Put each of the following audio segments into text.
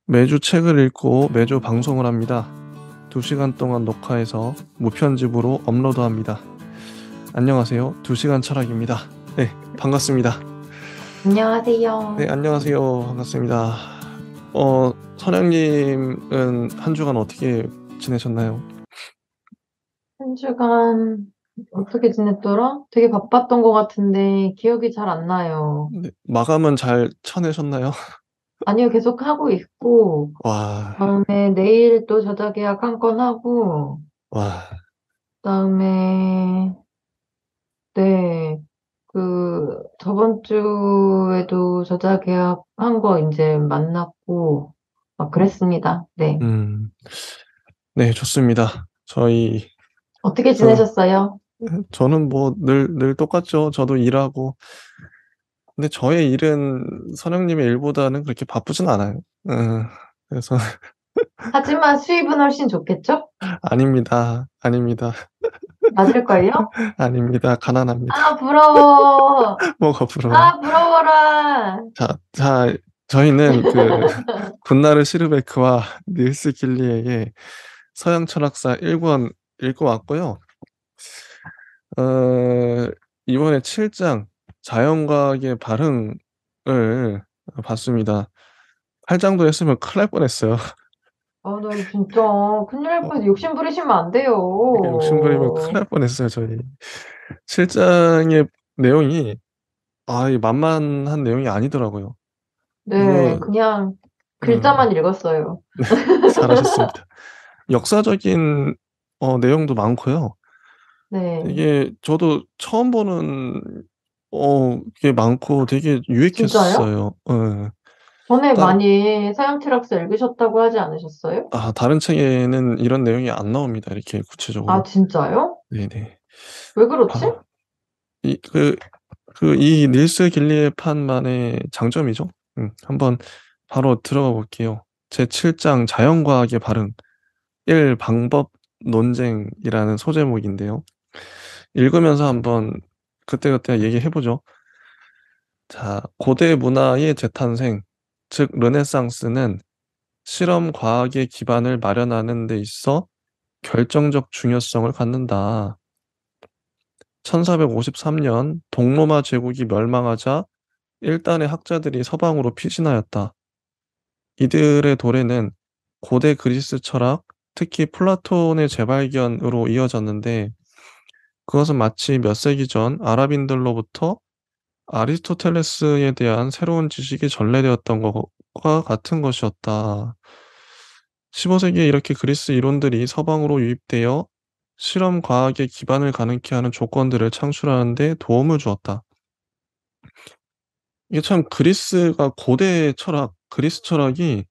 매주 책을 읽고 매주 방송을 합니다. 2시간 동안 녹화해서 무편집으로 업로드합니다. 안녕하세요. 2시간 철학입니다. 네, 반갑습니다. 네, 안녕하세요. 안녕하세요. 반갑습니다. 선영님은 한 주간 어떻게 지내셨나요? 한 주간 어떻게 지냈더라? 되게 바빴던 것 같은데 기억이 잘 안 나요. 네, 마감은 잘 쳐내셨나요? 아니요, 계속 하고 있고, 와, 다음에 내일 또 저자계약 한 건 하고, 와, 다음에, 네, 저번 주에도 저자계약 한 거 이제 만났고, 막 그랬습니다. 네. 음, 네, 좋습니다. 어떻게 저, 지내셨어요? 저는 뭐 늘 똑같죠. 저도 일하고. 근데 저의 일은 선영님의 일보다는 그렇게 바쁘진 않아요. 그래서 하지만 수입은 훨씬 좋겠죠? 아닙니다. 아닙니다. 맞을걸요? 아닙니다. 가난합니다. 아, 부러워. 뭐가 부러워요. 아, 부러워라. 자, 저희는 그 군나르 시르베크와 닐스 길리에게 서양 철학사 1권 읽고 왔고요. 어, 이번에 7장 자연과학의 발흥을 봤습니다. 8장도 했으면 큰일 날 뻔했어요. 아, 나 진짜 큰일 날 어, 뻔해서 욕심 부리시면 안 돼요. 이게 욕심부리면 큰일 날 뻔했어요, 저희. 7장의 내용이 이 만만한 내용이 아니더라고요. 네, 이거 그냥 음, 글자만 읽었어요. 잘하셨습니다. 역사적인 내용도 많고요. 네, 되게 저도 처음 보는 게 많고 되게 진짜요? 유익했어요. 예. 전에 다른 많이 서양 철학서 읽으셨다고 하지 않으셨어요? 다른 책에는 이런 내용이 안 나옵니다. 이렇게 아, 구체적으로. 진짜요? 네네. 왜 그렇지? 바, 이 닐스 길리의 판만의 장점이죠. 한번 바로 들어가 볼게요. 제7장 자연과학의 발흥 1. 방법 논쟁이라는 소제목인데요. 읽으면서 한번 그때그때 얘기해보죠. 자, 고대 문화의 재탄생, 즉 르네상스는 실험 과학의 기반을 마련하는 데 있어 결정적 중요성을 갖는다. 1453년 동로마 제국이 멸망하자 일단의 학자들이 서방으로 피신하였다. 이들의 도래는 고대 그리스 철학, 특히 플라톤의 재발견으로 이어졌는데 그것은 마치 몇 세기 전 아랍인들로부터 아리스토텔레스에 대한 새로운 지식이 전래되었던 것과 같은 것이었다. 15세기에 이렇게 그리스 이론들이 서방으로 유입되어 실험 과학의 기반을 가능케 하는 조건들을 창출하는 데 도움을 주었다. 이게 참 그리스가 고대 철학, 그리스 철학이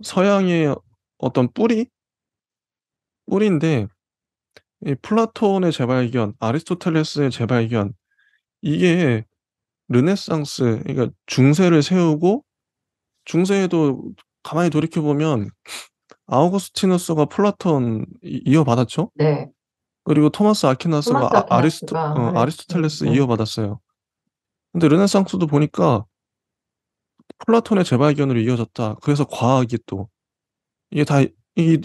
서양의 어떤 뿌리인데 이 플라톤의 재발견, 아리스토텔레스의 재발견 이게 르네상스 그러니까 중세를 세우고 중세에도 가만히 돌이켜 보면 아우구스티누스가 플라톤 이어받았죠. 네, 그리고 토마스 아퀴나스가 토마스 아퀴나스가 아리스토텔레스 네. 이어받았어요. 근데 르네상스도 보니까 플라톤의 재발견으로 이어졌다. 그래서 과학이 또 이게 다 이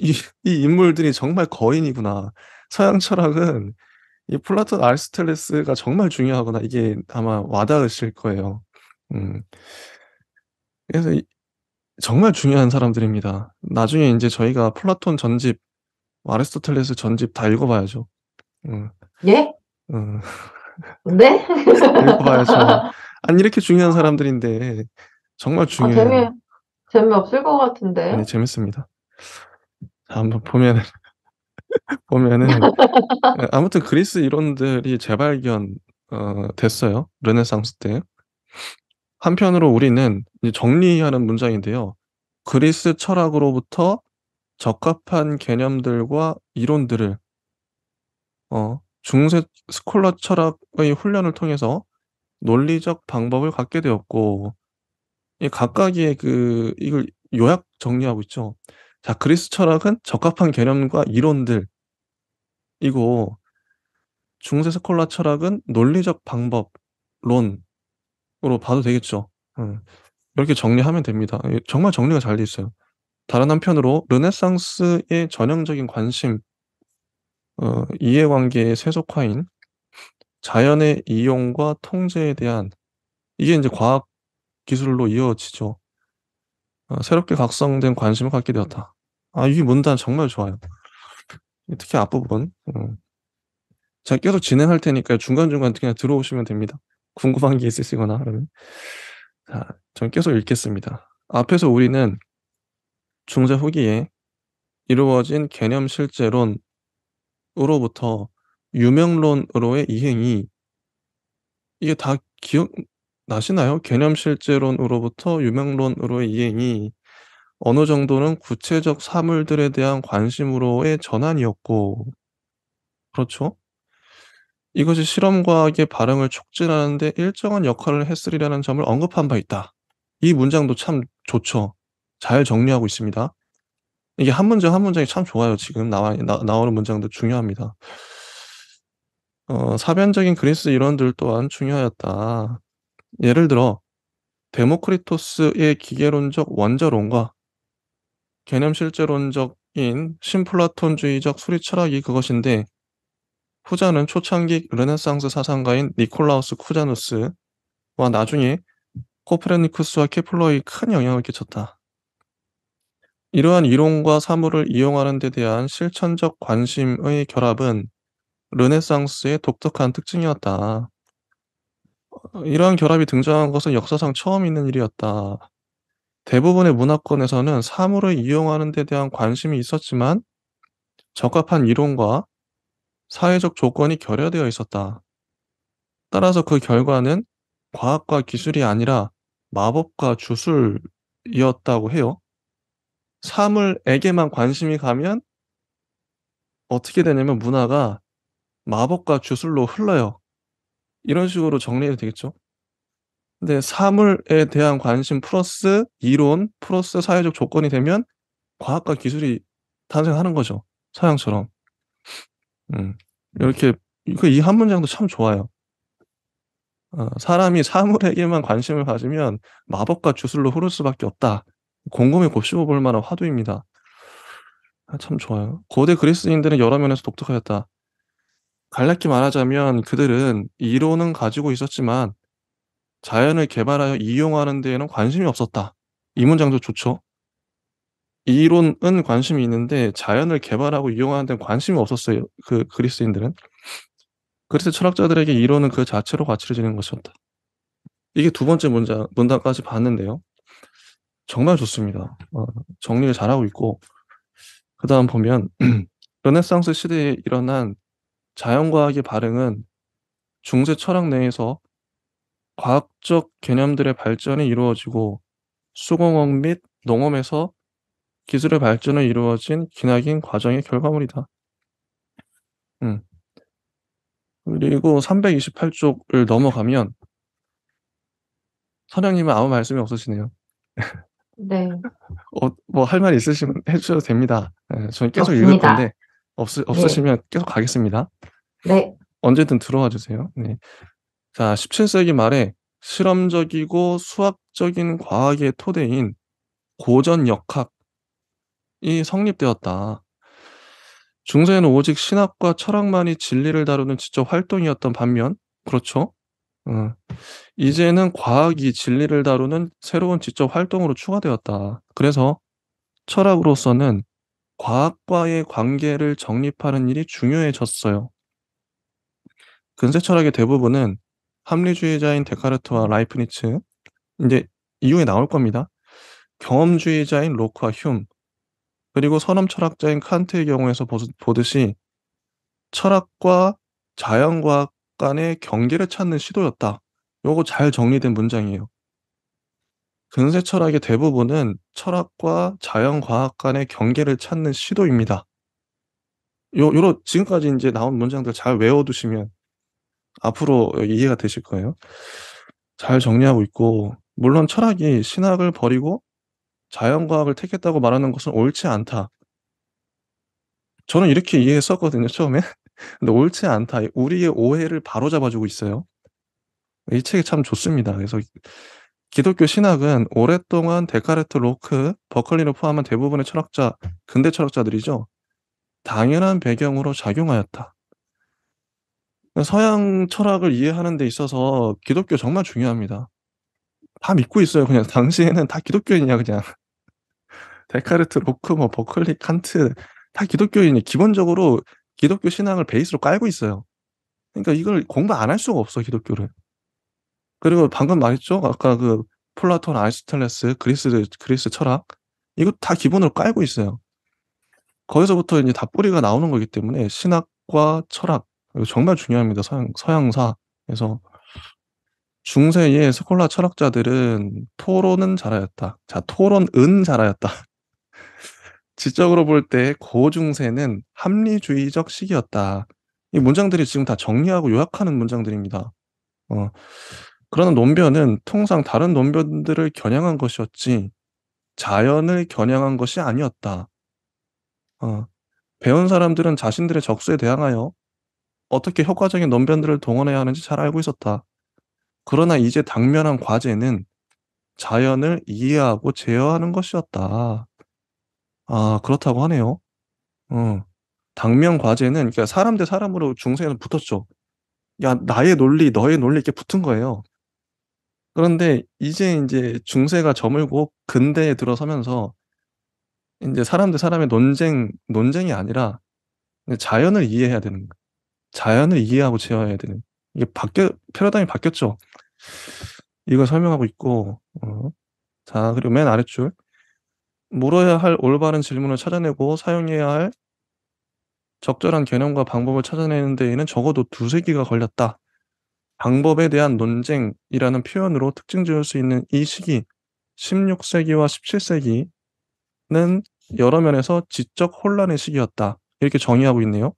인물들이 정말 거인이구나. 서양 철학은 이 플라톤 아리스토텔레스가 정말 중요하구나. 이게 아마 와닿으실 거예요. 음. 그래서 정말 중요한 사람들입니다. 나중에 이제 저희가 플라톤 전집, 아리스토텔레스 전집 다 읽어봐야죠. 음, 예? 음, 네? 읽어봐야죠. 아니 이렇게 중요한 사람들인데 정말 아, 중요해요. 재미없을 것 같은데. 아니 재밌습니다. 자, 한번 보면은 아무튼 그리스 이론들이 재발견 됐어요. 르네상스 때. 한편으로 우리는 이제 정리하는 문장인데요. 그리스 철학으로부터 적합한 개념들과 이론들을 중세 스콜라 철학의 훈련을 통해서 논리적 방법을 갖게 되었고 이 각각의 이걸 요약 정리하고 있죠. 자, 그리스 철학은 적합한 개념과 이론들이고 중세 스콜라 철학은 논리적 방법론으로 봐도 되겠죠. 음. 이렇게 정리하면 됩니다. 정말 정리가 잘 돼 있어요. 다른 한편으로 르네상스의 전형적인 관심, 이해관계의 세속화인 자연의 이용과 통제에 대한 이게 이제 과학 기술로 이어지죠. 새롭게 각성된 관심을 갖게 되었다. 이 문단 정말 좋아요. 특히 앞부분. 제가 계속 진행할 테니까 중간중간 그냥 들어오시면 됩니다. 궁금한 게 있으시거나 그러면. 자, 전 계속 읽겠습니다. 앞에서 우리는 중세 후기에 이루어진 개념 실제론으로부터 유명론으로의 이행이 이게 다 기억나시나요? 개념 실제론으로부터 유명론으로의 이행이 어느 정도는 구체적 사물들에 대한 관심으로의 전환이었고, 그렇죠? 이것이 실험과학의 발흥을 촉진하는 데 일정한 역할을 했으리라는 점을 언급한 바 있다. 이 문장도 참 좋죠. 잘 정리하고 있습니다. 이게 한 문장 한 문장이 참 좋아요. 지금 나오는 문장도 중요합니다. 사변적인 그리스 이론들 또한 중요하였다. 예를 들어 데모크리토스의 기계론적 원자론과 개념 실제론적인 신플라톤주의적 수리 철학이 그것인데 후자는 초창기 르네상스 사상가인 니콜라우스 쿠자누스와 나중에 코페르니쿠스와 케플러에 큰 영향을 끼쳤다. 이러한 이론과 사물을 이용하는 데 대한 실천적 관심의 결합은 르네상스의 독특한 특징이었다. 이러한 결합이 등장한 것은 역사상 처음 있는 일이었다. 대부분의 문화권에서는 사물을 이용하는 데 대한 관심이 있었지만 적합한 이론과 사회적 조건이 결여되어 있었다. 따라서 그 결과는 과학과 기술이 아니라 마법과 주술이었다고 해요. 사물에게만 관심이 가면 어떻게 되냐면 문화가 마법과 주술로 흘러요. 이런 식으로 정리해도 되겠죠? 근데 사물에 대한 관심 플러스 이론 플러스 사회적 조건이 되면 과학과 기술이 탄생하는 거죠. 서양처럼. 음. 이렇게 이 한 문장도 참 좋아요. 사람이 사물에게만 관심을 가지면 마법과 주술로 흐를 수밖에 없다. 곰곰이 곱씹어 볼 만한 화두입니다. 참 좋아요. 고대 그리스인들은 여러 면에서 독특하였다. 간략히 말하자면 그들은 이론은 가지고 있었지만 자연을 개발하여 이용하는 데에는 관심이 없었다. 이 문장도 좋죠. 이론은 관심이 있는데 자연을 개발하고 이용하는 데는 관심이 없었어요. 그 그리스인들은. 그리스 철학자들에게 이론은 그 자체로 가치를 지닌 것이었다. 이게 두 번째 문단까지 봤는데요. 정말 좋습니다. 정리를 잘하고 있고 그다음 보면 르네상스 시대에 일어난 자연과학의 발흥은 중세 철학 내에서 과학적 개념들의 발전이 이루어지고 수공업 및 농업에서 기술의 발전을 이루어진 기나긴 과정의 결과물이다. 음. 그리고 328쪽을 넘어가면 선생님은 아무 말씀이 없으시네요. 네, 뭐 할 말 있으시면 해 주셔도 됩니다. 예, 저는 계속 읽을 없습니다. 건데 네, 없으시면 계속 가겠습니다. 네, 언제든 들어와 주세요. 네. 자, 17세기 말에 실험적이고 수학적인 과학의 토대인 고전 역학이 성립되었다. 중세에는 오직 신학과 철학만이 진리를 다루는 지적 활동이었던 반면, 그렇죠? 어, 이제는 과학이 진리를 다루는 새로운 지적 활동으로 추가되었다. 그래서 철학으로서는 과학과의 관계를 정립하는 일이 중요해졌어요. 근세 철학의 대부분은 합리주의자인 데카르트와 라이프니츠, 이제 이후에 나올 겁니다. 경험주의자인 로크와 흉, 그리고 선험 철학자인 칸트의 경우에서 보듯이 철학과 자연과학 간의 경계를 찾는 시도였다. 요거 잘 정리된 문장이에요. 근세 철학의 대부분은 철학과 자연과학 간의 경계를 찾는 시도입니다. 요런 지금까지 인제 나온 문장들 잘 외워두시면 앞으로 이해가 되실 거예요. 잘 정리하고 있고 물론 철학이 신학을 버리고 자연과학을 택했다고 말하는 것은 옳지 않다. 저는 이렇게 이해했었거든요, 처음에. 근데 옳지 않다. 우리의 오해를 바로잡아 주고 있어요. 이 책이 참 좋습니다. 그래서 기독교 신학은 오랫동안 데카르트, 로크, 버클리를 포함한 대부분의 철학자, 근대 철학자들이죠. 당연한 배경으로 작용하였다. 서양 철학을 이해하는 데 있어서 기독교 정말 중요합니다. 다 믿고 있어요. 그냥 당시에는 다 기독교인이야, 그냥. 데카르트, 로크, 뭐 버클리, 칸트 다 기독교인이 기본적으로 기독교 신앙을 베이스로 깔고 있어요. 그러니까 이걸 공부 안 할 수가 없어, 기독교를. 그리고 방금 말했죠? 아까 그 플라톤, 아리스토텔레스, 그리스 철학 이거 다 기본으로 깔고 있어요. 거기서부터 이제 다 뿌리가 나오는 거기 때문에 신학과 철학 이거 정말 중요합니다. 서양사. 그래서 중세의 스콜라 철학자들은 토론은 잘하였다. 자, 토론은 잘하였다. 지적으로 볼 때 고중세는 합리주의적 시기였다. 이 문장들이 지금 다 정리하고 요약하는 문장들입니다. 어, 그러나 논변은 통상 다른 논변들을 겨냥한 것이었지 자연을 겨냥한 것이 아니었다. 어, 배운 사람들은 자신들의 적수에 대항하여 어떻게 효과적인 논변들을 동원해야 하는지 잘 알고 있었다. 그러나 이제 당면한 과제는 자연을 이해하고 제어하는 것이었다. 아, 그렇다고 하네요. 어. 당면 과제는 그러니까 사람 대 사람으로 중세에는 붙었죠. 야, 나의 논리, 너의 논리 이렇게 붙은 거예요. 그런데 이제 인제 중세가 저물고 근대에 들어서면서 인제 사람 대 사람의 논쟁이 아니라 자연을 이해해야 되는 거예요. 자연을 이해하고 제어해야 되는 이게 패러다임이 바뀌었죠. 이걸 설명하고 있고 자 그리고 맨 아랫줄 물어야 할 올바른 질문을 찾아내고 사용해야 할 적절한 개념과 방법을 찾아내는 데에는 적어도 두세 기가 걸렸다. 방법에 대한 논쟁이라는 표현으로 특징 지을 수 있는 이 시기 16 세기와 17 세기는 여러 면에서 지적 혼란의 시기였다. 이렇게 정의하고 있네요.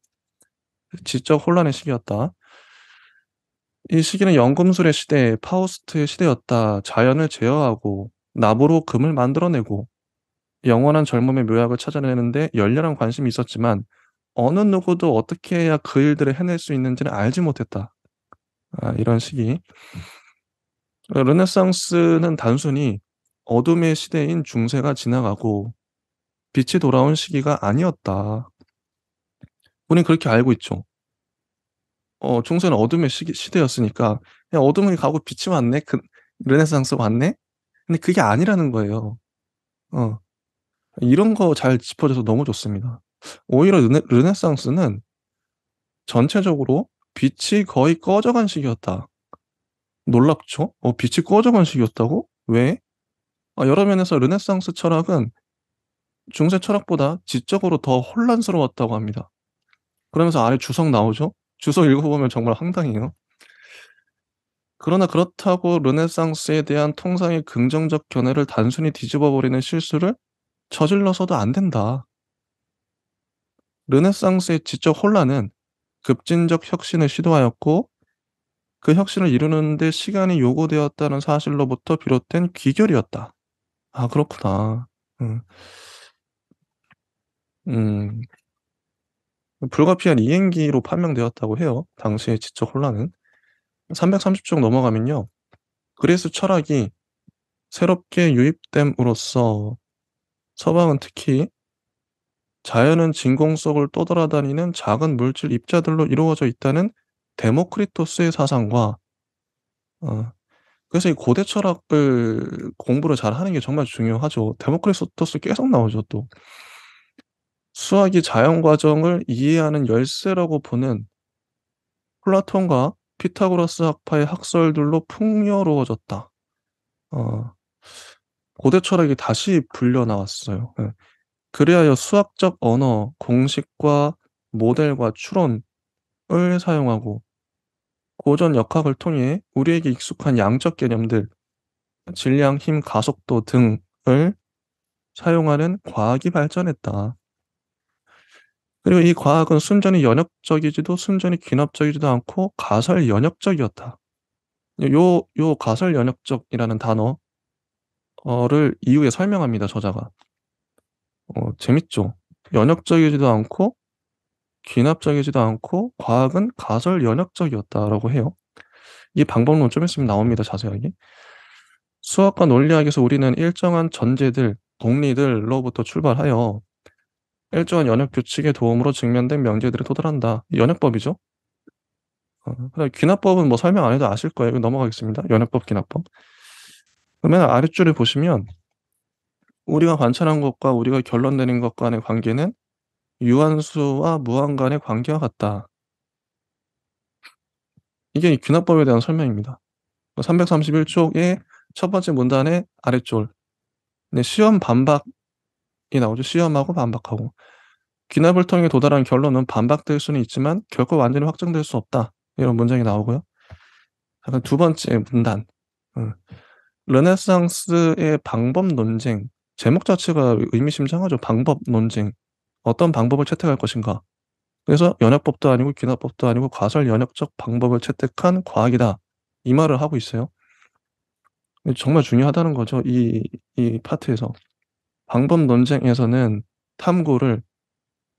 지적 혼란의 시기였다. 이 시기는 연금술의 시대, 파우스트의 시대였다. 자연을 제어하고 납으로 금을 만들어내고 영원한 젊음의 묘약을 찾아내는 데 열렬한 관심이 있었지만 어느 누구도 어떻게 해야 그 일들을 해낼 수 있는지는 알지 못했다. 아, 이런 시기. 르네상스는 단순히 어둠의 시대인 중세가 지나가고 빛이 돌아온 시기가 아니었다. 우린 그렇게 알고 있죠. 중세는 어둠의 시대였으니까 그냥 어둠이 가고 빛이 왔네. 르네상스가 왔네. 근데 그게 아니라는 거예요. 어. 이런 거 잘 짚어줘서 너무 좋습니다. 오히려 르네상스는 전체적으로 빛이 거의 꺼져간 시기였다. 놀랍죠? 빛이 꺼져간 시기였다고? 왜? 여러 면에서 르네상스 철학은 중세 철학보다 지적으로 더 혼란스러웠다고 합니다. 그러면서 아래 주석 나오죠? 주석 읽어보면 정말 황당해요. 그러나 그렇다고 르네상스에 대한 통상의 긍정적 견해를 단순히 뒤집어 버리는 실수를 저질러서도 안 된다. 르네상스의 지적 혼란은 급진적 혁신을 시도하였고 그 혁신을 이루는 데 시간이 요구되었다는 사실로부터 비롯된 귀결이었다. 아, 그렇구나. 음. 음. 불가피한 이행기로 판명되었다고 해요. 당시의 지적 혼란은. 330쪽 넘어가면요. 그리스 철학이 새롭게 유입됨으로써 서방은 특히 자연은 진공 속을 떠돌아다니는 작은 물질 입자들로 이루어져 있다는 데모크리토스의 사상과 어 그래서 이 고대 철학을 공부를 잘하는 게 정말 중요하죠. 데모크리토스 계속 나오죠 또. 수학이 자연 과정을 이해하는 열쇠라고 보는 플라톤과 피타고라스 학파의 학설들로 풍요로워졌다. 어 고대 철학이 다시 불려 나왔어요. 예. 그리하여 수학적 언어, 공식과 모델과 추론을 사용하고 고전 역학을 통해 우리에게 익숙한 양적 개념들, 질량, 힘, 가속도 등을 사용하는 과학이 발전했다. 그리고 이 과학은 순전히 귀납적이지도 않고 가설 연역적이었다. 요 가설 연역적이라는 단어를 이후에 설명합니다, 저자가. 재밌죠? 연역적이지도 않고 귀납적이지도 않고 과학은 가설 연역적이었다라고 해요. 이 방법론 좀 있으면 나옵니다, 자세하게. 수학과 논리학에서 우리는 일정한 전제들, 공리들로부터 출발하여 일정한 연역 규칙의 도움으로 증명된 명제들에 도달한다. 연역법이죠. 그다음에 귀납법은 뭐 설명 안 해도 아실 거예요. 이거 넘어가겠습니다. 연역법, 귀납법. 그러면 아랫줄을 보시면 우리가 관찰한 것과 우리가 결론 내린 것 간의 관계는 유한수와 무한 간의 관계와 같다. 이게 귀납법에 대한 설명입니다. 331쪽의 첫 번째 문단의 아랫줄. 네, 시험 반박이 나오죠. 시험하고 반박하고. 귀납을 통해 도달한 결론은 반박될 수는 있지만 결코 완전히 확정될 수 없다. 이런 문장이 나오고요. 그럼 두 번째 문단. 음, 르네상스의 방법 논쟁. 제목 자체가 의미심장하죠. 방법 논쟁. 어떤 방법을 채택할 것인가. 그래서 연역법도 아니고 귀납법도 아니고 가설 연역적 방법을 채택한 과학이다. 이 말을 하고 있어요. 정말 중요하다는 거죠. 이 파트에서. 방법 논쟁에서는 탐구를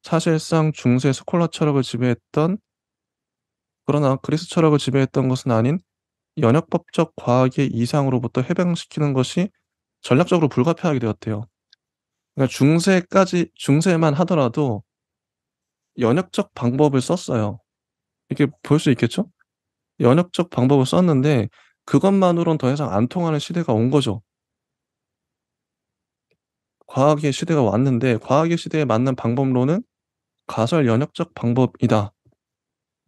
사실상 중세 스콜라 철학을 지배했던, 그러나 그리스 철학을 지배했던 것은 아닌 연역법적 과학의 이상으로부터 해방시키는 것이 전략적으로 불가피하게 되었대요. 그러니까 중세만 하더라도 연역적 방법을 썼어요. 이렇게 볼 수 있겠죠? 연역적 방법을 썼는데 그것만으론 더 이상 안 통하는 시대가 온 거죠. 과학의 시대가 왔는데 과학의 시대에 맞는 방법론은 가설 연역적 방법이다.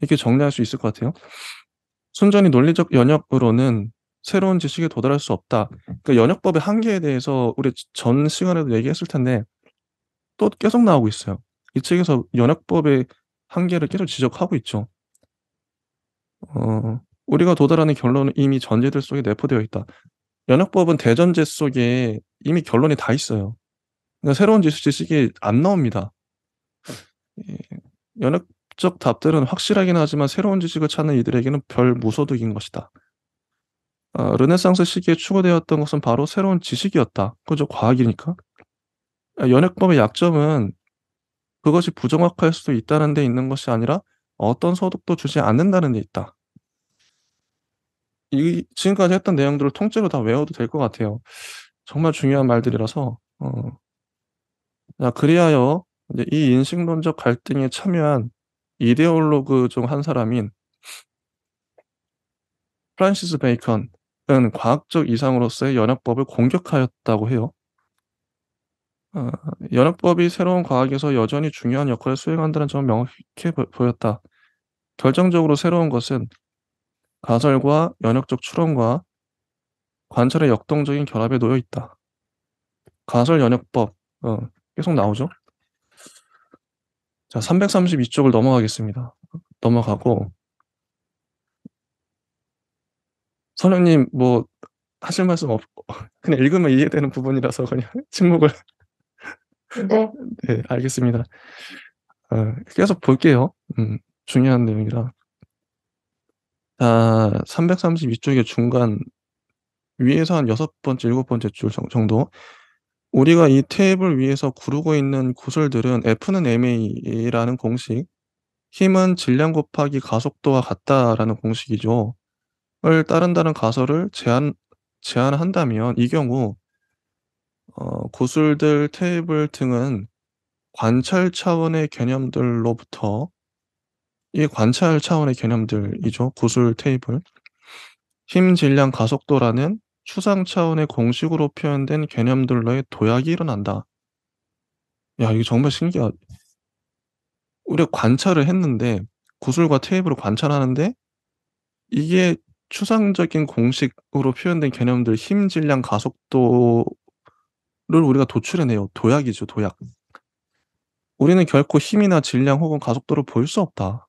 이렇게 정리할 수 있을 것 같아요. 순전히 논리적 연역으로는 새로운 지식에 도달할 수 없다. 그러니까 연역법의 한계에 대해서 우리 전 시간에도 얘기했을 텐데 또 계속 나오고 있어요. 이 책에서 연역법의 한계를 계속 지적하고 있죠. 우리가 도달하는 결론은 이미 전제들 속에 내포되어 있다. 연역법은 대전제 속에 이미 결론이 다 있어요. 그러니까 새로운 지식이 안 나옵니다. 예. 연역적 답들은 확실하긴 하지만 새로운 지식을 찾는 이들에게는 별 무소득인 것이다. 르네상스 시기에 추구되었던 것은 바로 새로운 지식이었다. 그죠? 과학이니까. 연역법의 약점은 그것이 부정확할 수도 있다는 데 있는 것이 아니라 어떤 소득도 주지 않는다는 데 있다. 지금까지 했던 내용들을 통째로 다 외워도 될 것 같아요. 정말 중요한 말들이라서. 자, 그리하여 이제 이 인식론적 갈등에 참여한 이데올로그 중 한 사람인 프란시스 베이컨은 과학적 이상으로서의 연역법을 공격하였다고 해요. 어, 연역법이 새로운 과학에서 여전히 중요한 역할을 수행한다는 점은 명확해 보였다. 결정적으로 새로운 것은 가설과 연역적 추론과 관찰의 역동적인 결합에 놓여 있다. 가설 연역법 계속 나오죠. 자, 332쪽을 넘어가겠습니다. 넘어가고 선생님 뭐 하실 말씀 그냥 읽으면 이해되는 부분이라서 그냥 침묵을. 네. 네, 알겠습니다. 계속 볼게요. 중요한 내용이라. 자, 332쪽의 중간 위에서 한 6번째, 7번째 줄 정도. 우리가 이 테이블 위에서 구르고 있는 구슬들은 F는 ma라는 공식, 힘은 질량 곱하기 가속도와 같다라는 공식이죠. 을 따른다는 가설을 제안한다면 이 경우 구슬들, 테이블 등은 관찰 차원의 개념들로부터, 이 관찰 차원의 개념들이죠. 구슬, 테이블. 힘, 질량, 가속도라는 추상 차원의 공식으로 표현된 개념들로의 도약이 일어난다. 야, 이게 정말 신기하다. 우리가 관찰을 했는데 구슬과 테이블을 관찰하는데 이게 추상적인 공식으로 표현된 개념들 힘, 질량, 가속도를 우리가 도출해내요. 도약이죠, 도약. 우리는 결코 힘이나 질량 혹은 가속도를 볼 수 없다.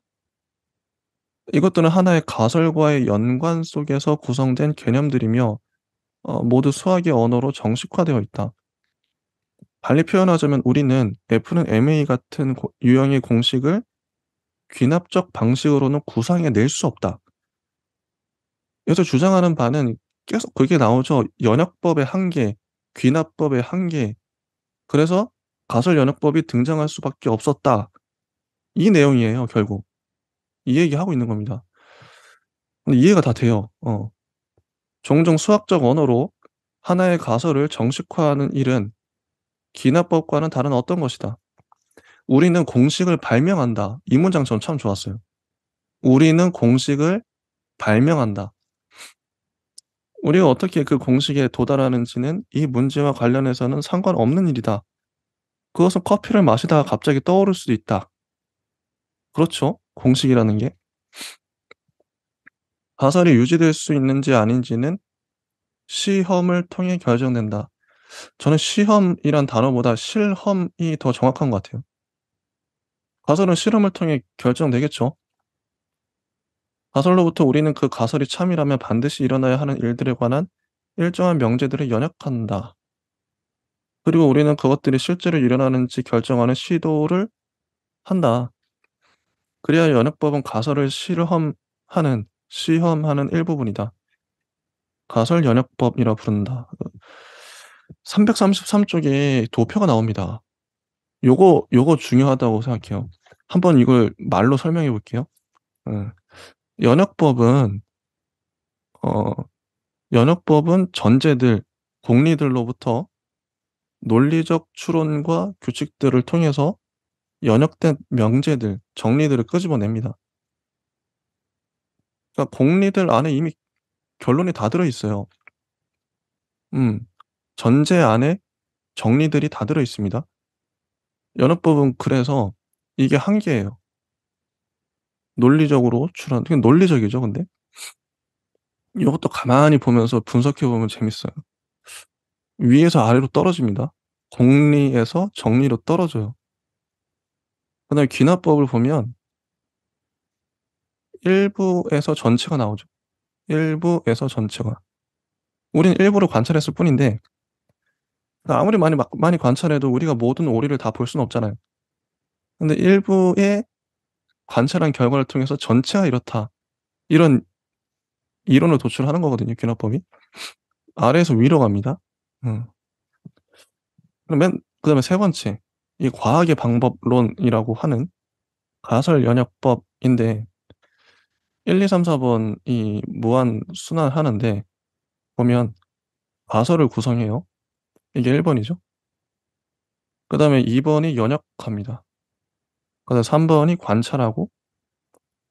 이것들은 하나의 가설과의 연관 속에서 구성된 개념들이며 모두 수학의 언어로 정식화되어 있다. 달리 표현하자면 우리는 F는 ma 같은 유형의 공식을 귀납적 방식으로는 구상해낼 수 없다. 여기서 주장하는 바는 계속 그게 나오죠. 연역법의 한계, 귀납법의 한계. 그래서 가설 연역법이 등장할 수밖에 없었다. 이 내용이에요, 결국. 이 얘기하고 있는 겁니다. 근데 이해가 다 돼요. 종종 수학적 언어로 하나의 가설을 정식화하는 일은 기납법과는 다른 어떤 것이다. 우리는 공식을 발명한다. 이 문장 전 참 좋았어요. 우리는 공식을 발명한다. 우리가 어떻게 그 공식에 도달하는지는 이 문제와 관련해서는 상관없는 일이다. 그것은 커피를 마시다가 갑자기 떠오를 수도 있다. 그렇죠? 공식이라는 게. 가설이 유지될 수 있는지 아닌지는 시험을 통해 결정된다. 저는 시험이란 단어보다 실험이 더 정확한 것 같아요. 가설은 실험을 통해 결정되겠죠. 가설로부터 우리는 그 가설이 참이라면 반드시 일어나야 하는 일들에 관한 일정한 명제들을 연역한다. 그리고 우리는 그것들이 실제로 일어나는지 결정하는 시도를 한다. 그래야 연역법은 가설을 시험하는 일부분이다. 가설 연역법이라 부른다. 333쪽에 도표가 나옵니다. 요거 중요하다고 생각해요. 한번 이걸 말로 설명해 볼게요. 예. 연역법은 어 연역법은 전제들, 공리들로부터 논리적 추론과 규칙들을 통해서 연역된 명제들, 정리들을 끄집어냅니다. 그러니까 공리들 안에 이미 결론이 다 들어 있어요. 음. 전제 안에 정리들이 다 들어 있습니다. 연어법은 그래서 이게 한계예요. 논리적으로 추론 그게 논리적이죠 근데. 이것도 가만히 보면서 분석해 보면 재밌어요. 위에서 아래로 떨어집니다. 공리에서 정리로 떨어져요. 그다음에 귀납법을 보면 일부에서 전체가 나오죠. 일부에서 전체가. 우리는 일부를 관찰했을 뿐인데 그러니까 아무리 많이 관찰해도 우리가 모든 오리를 다 볼 수는 없잖아요. 근데 일부의 관찰한 결과를 통해서 전체가 이렇다. 이런 이론을 도출하는 거거든요, 귀납법이. 아래에서 위로 갑니다. 음. 그다음에 세 번째, 이 과학의 방법론이라고 하는 가설 연역법인데 1, 2, 3, 4번이 무한 순환하는데 보면 가설을 구성해요. 이게 1번이죠. 그다음에 2번이 연역합니다. 그다음에 3번이 관찰하고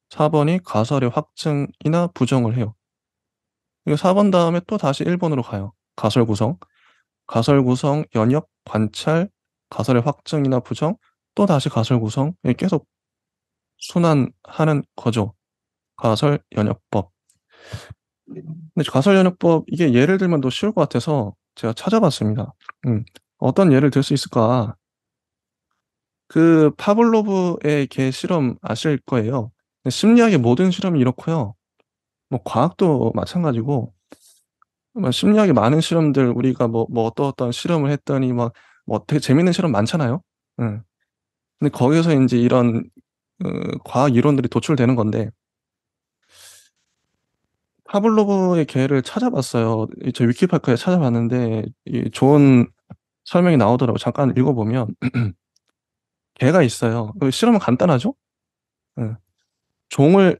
4번이 가설의 확증이나 부정을 해요. 그리고 4번 다음에 또다시 1번으로 가요. 가설 구성. 가설 구성, 연역, 관찰, 가설의 확증이나 부정, 또다시 가설 구성 이 계속 순환하는 거죠. 가설 연역법. 근데 가설 연역법 이게 예를 들면 더 쉬울 것 같아서 제가 찾아봤습니다. 음. 어떤 예를 들 수 있을까? 그 파블로브의 개 실험 아실 거예요. 심리학의 모든 실험이 이렇고요. 뭐 과학도 마찬가지고 뭐 심리학의 많은 실험들 우리가 뭐 어떤 실험을 했더니 막 뭐 되게 재밌는 실험 많잖아요. 예. 근데 거기서 인제 이런 과학 이론들이 도출되는 건데 파블로브의 개를 찾아봤어요. 저 위키pedia에 찾아봤는데 이 좋은 설명이 나오더라고요. 잠깐 읽어 보면 개가 있어요. 실험은 간단하죠? 예. 종을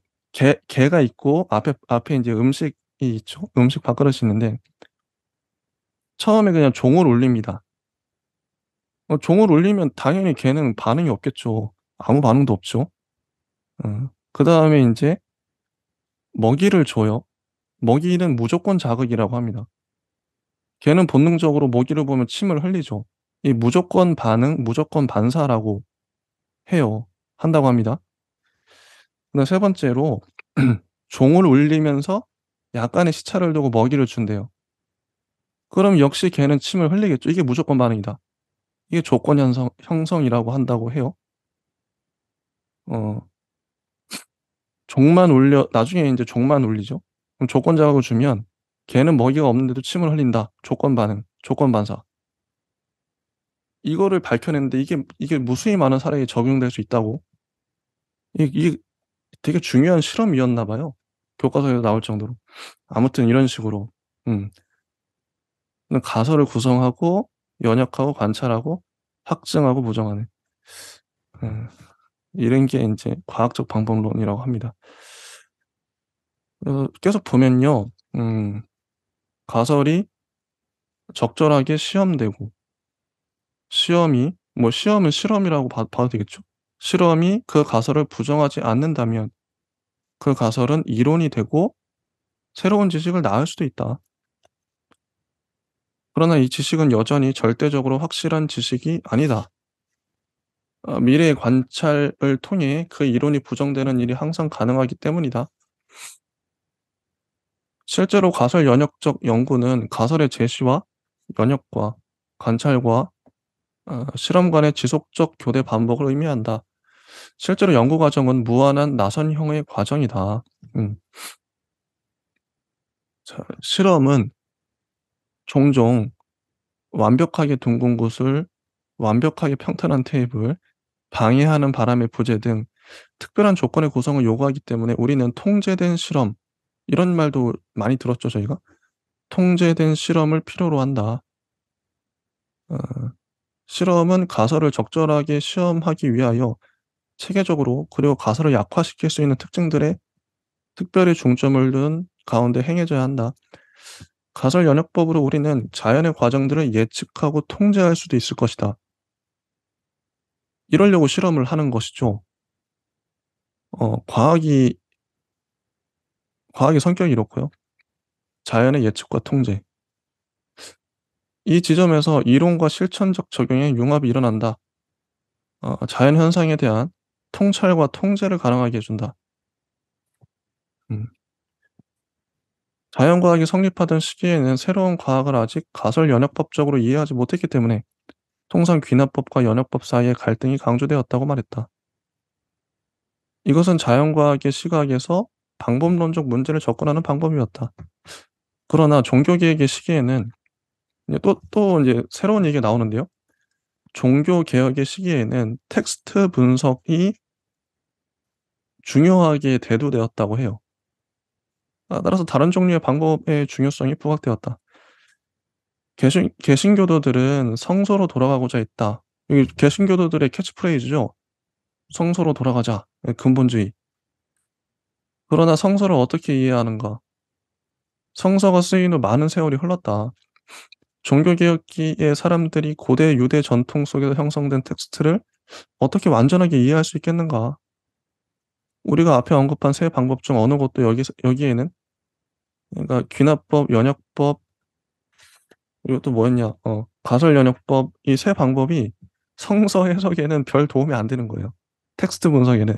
개가 있고 앞에 인제 음식이 있죠. 음식 밥그릇이 있는데 처음에 그냥 종을 울립니다. 종을 울리면 당연히 개는 반응이 없겠죠. 아무 반응도 없죠. 그다음에 인제 먹이를 줘요. 먹이는 무조건 자극이라고 합니다. 개는 본능적으로 먹이를 보면 침을 흘리죠. 이 무조건 반응, 무조건 반사라고 해요. 한다고 합니다. 그다음 세 번째로 종을 울리면서 약간의 시차를 두고 먹이를 준대요. 그럼 역시 개는 침을 흘리겠죠. 이게 무조건 반응이다. 이게 조건 형성이라고 한다고 해요. 어 종만 울려 나중에 인제 종만 울리죠. 그럼 조건 자극을 주면 개는 먹이가 없는데도 침을 흘린다. 조건 반응, 조건 반사. 이거를 밝혀냈는데 이게 무수히 많은 사례에 적용될 수 있다고. 이게 되게 중요한 실험이었나 봐요. 교과서에도 나올 정도로. 아무튼 이런 식으로 음 가설을 구성하고 연역하고 관찰하고 확증하고 부정하는 음 이런 게 인제 과학적 방법론이라고 합니다. 계속 보면요. 가설이 적절하게 시험되고, 시험은 실험이라고 봐도 되겠죠? 실험이 그 가설을 부정하지 않는다면 그 가설은 이론이 되고 새로운 지식을 낳을 수도 있다. 그러나 이 지식은 여전히 절대적으로 확실한 지식이 아니다. 미래의 관찰을 통해 그 이론이 부정되는 일이 항상 가능하기 때문이다. 실제로 가설 연역적 연구는 가설의 제시와 연역과 관찰과 실험 간의 지속적 교대 반복을 의미한다. 실제로 연구 과정은 무한한 나선형의 과정이다. 음. 자, 실험은 종종 완벽하게 둥근 곳을 완벽하게 평탄한 테이블, 방해하는 바람의 부재 등 특별한 조건의 구성을 요구하기 때문에 우리는 통제된 실험, 이런 말도 많이 들었죠, 저희가. 통제된 실험을 필요로 한다. 어, 실험은 가설을 적절하게 시험하기 위하여 체계적으로 그리고 가설을 약화시킬 수 있는 특징들에 특별히 중점을 둔 가운데 행해져야 한다. 가설 연역법으로 우리는 자연의 과정들을 예측하고 통제할 수도 있을 것이다. 이러려고 실험을 하는 것이죠. 어, 과학이 과학의 성격이 이렇고요. 자연의 예측과 통제. 이 지점에서 이론과 실천적 적용의 융합이 일어난다. 자연 현상에 대한 통찰과 통제를 가능하게 해 준다. 음. 자연과학이 성립하던 시기에는 새로운 과학을 아직 가설 연역법적으로 이해하지 못했기 때문에 통상 귀납법과 연역법 사이의 갈등이 강조되었다고 말했다. 이것은 자연과학의 시각에서 방법론적 문제를 접근하는 방법이었다. 그러나 종교개혁의 시기에는 이제 또 이제 새로운 얘기가 나오는데요. 종교개혁의 시기에는 텍스트 분석이 중요하게 대두되었다고 해요. 따라서 다른 종류의 방법의 중요성이 부각되었다. 개신교도들은 성서로 돌아가고자 했다. 이 개신교도들의 캐치프레이즈죠. 성서로 돌아가자. 근본주의. 그러나 성서를 어떻게 이해하는가? 성서가 쓰인 후 많은 세월이 흘렀다. 종교개혁기의 사람들이 고대 유대 전통 속에서 형성된 텍스트를 어떻게 완전하게 이해할 수 있겠는가? 우리가 앞에 언급한 세 방법 중 어느 것도 여기에는, 그러니까 귀납법, 연역법, 그리고 또 뭐였냐? 가설 연역법, 이 세 방법이 성서 해석에는 별 도움이 안 되는 거예요. 텍스트 분석에는.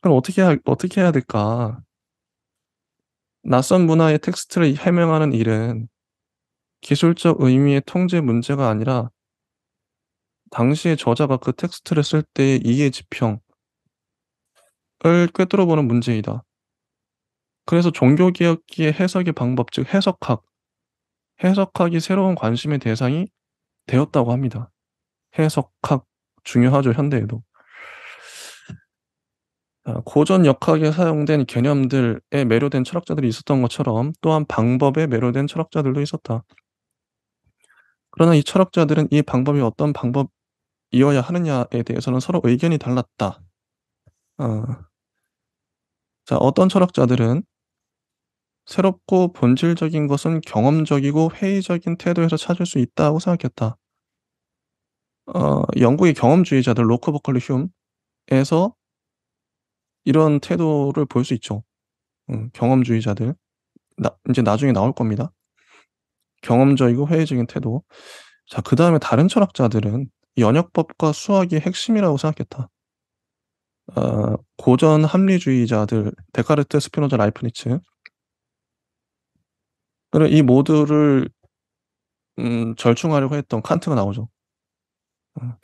그럼 어떻게 해야 될까? 낯선 문화의 텍스트를 해명하는 일은 기술적 의미의 통제 문제가 아니라 당시의 저자가 그 텍스트를 쓸 때의 이해 지평을 꿰뚫어 보는 문제이다. 그래서 종교개혁기의 해석의 방법, 즉 해석학이 새로운 관심의 대상이 되었다고 합니다. 해석학 중요하죠, 현대에도. 고전 역학에 사용된 개념들에 매료된 철학자들이 있었던 것처럼 또한 방법에 매료된 철학자들도 있었다. 그러나 이 철학자들은 이 방법이 어떤 방법이어야 하느냐에 대해서는 서로 의견이 달랐다. 어, 자, 어떤 철학자들은 새롭고 본질적인 것은 경험적이고 회의적인 태도에서 찾을 수 있다고 생각했다. 영국의 경험주의자들 로커 버컬리 흉에서 이런 태도를 볼 수 있죠. 경험주의자들. 이제 나중에 나올 겁니다. 경험적이고 회의적인 태도. 자, 그다음에 다른 철학자들은 연역법과 수학이 핵심이라고 생각했다. 고전 합리주의자들 데카르트, 스피노자, 라이프니츠. 그리고 이 모두를 절충하려고 했던 칸트가 나오죠. 어.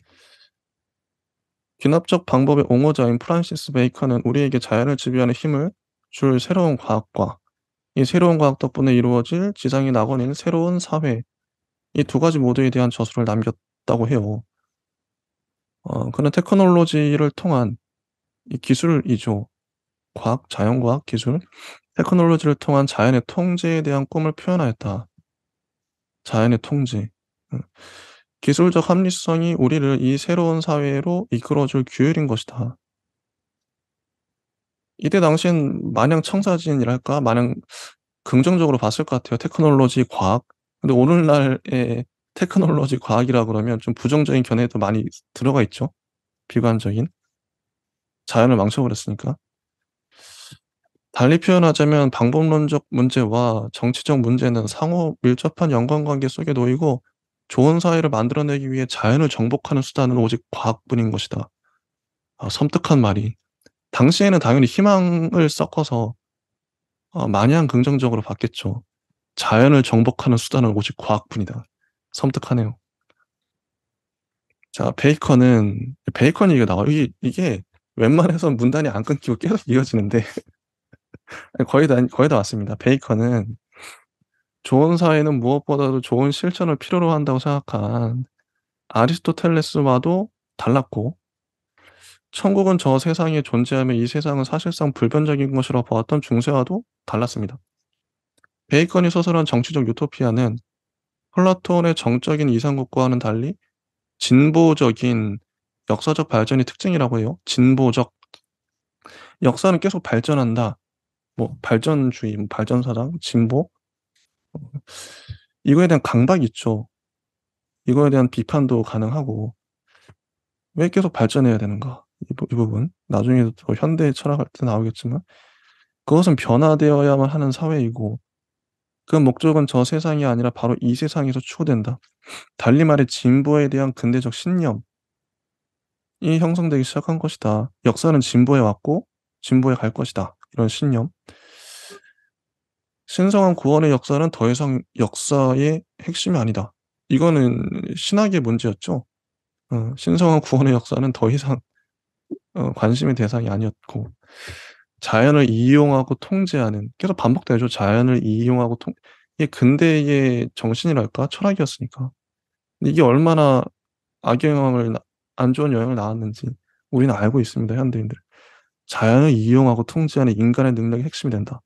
귀납적 방법의 옹호자인 프란시스 베이컨은 우리에게 자연을 지배하는 힘을 줄 새로운 과학과 이 새로운 과학 덕분에 이루어질 지상의 낙원인 새로운 사회, 이 두 가지 모두에 대한 저술을 남겼다고 해요. 그는 테크놀로지를 통한 이 기술이죠. 자연과학 기술, 테크놀로지를 통한 자연의 통제에 대한 꿈을 표현하였다. 자연의 통제. 음. 기술적 합리성이 우리를 이 새로운 사회로 이끌어줄 규율인 것이다. 이때 당시엔 마냥 청사진이랄까? 마냥 긍정적으로 봤을 것 같아요. 테크놀로지, 과학. 근데 오늘날의 테크놀로지 과학이라 그러면 좀 부정적인 견해도 많이 들어가 있죠. 비관적인. 자연을 망쳐버렸으니까. 달리 표현하자면 방법론적 문제와 정치적 문제는 상호 밀접한 연관관계 속에 놓이고 좋은 사회를 만들어내기 위해 자연을 정복하는 수단은 오직 과학뿐인 것이다. 아, 섬뜩한 말이. 당시에는 당연히 희망을 섞어서 마냥 긍정적으로 봤겠죠. 자연을 정복하는 수단은 오직 과학뿐이다. 섬뜩하네요. 자, 베이컨 얘기가 나와요. 이게 웬만해선 문단이 안 끊기고 계속 이어지는데, 거의 다 왔습니다. 베이컨은 좋은 사회는 무엇보다도 좋은 실천을 필요로 한다고 생각한 아리스토텔레스와도 달랐고, 천국은 저 세상에 존재하며 이 세상은 사실상 불변적인 것이라 보았던 중세와도 달랐습니다. 베이컨이 서술한 정치적 유토피아는 플라톤의 정적인 이상국과는 달리 진보적인 역사적 발전이 특징이라고 해요. 진보적. 역사는 계속 발전한다. 뭐 발전주의, 뭐 발전사상, 진보. 이거에 대한 강박이 있죠. 이거에 대한 비판도 가능하고 왜 계속 발전해야 되는가? 이 부분 나중에도 또 현대 철학할 때 나오겠지만 그것은 변화되어야만 하는 사회이고 그 목적은 저 세상이 아니라 바로 이 세상에서 추구된다. 달리 말해 진보에 대한 근대적 신념이 형성되기 시작한 것이다. 역사는 진보해 왔고 진보해 갈 것이다. 이런 신념. 신성한 구원의 역사는 더 이상 역사의 핵심이 아니다. 이거는 신학의 문제였죠. 신성한 구원의 역사는 더 이상 관심의 대상이 아니었고 자연을 이용하고 통제하는 계속 반복되죠. 자연을 이용하고 이게 근대의 정신이랄까 철학이었으니까. 근데 이게 얼마나 악영향을 안 좋은 영향을 낳았는지 우리는 알고 있습니다. 현대인들. 자연을 이용하고 통제하는 인간의 능력이 핵심이 된다.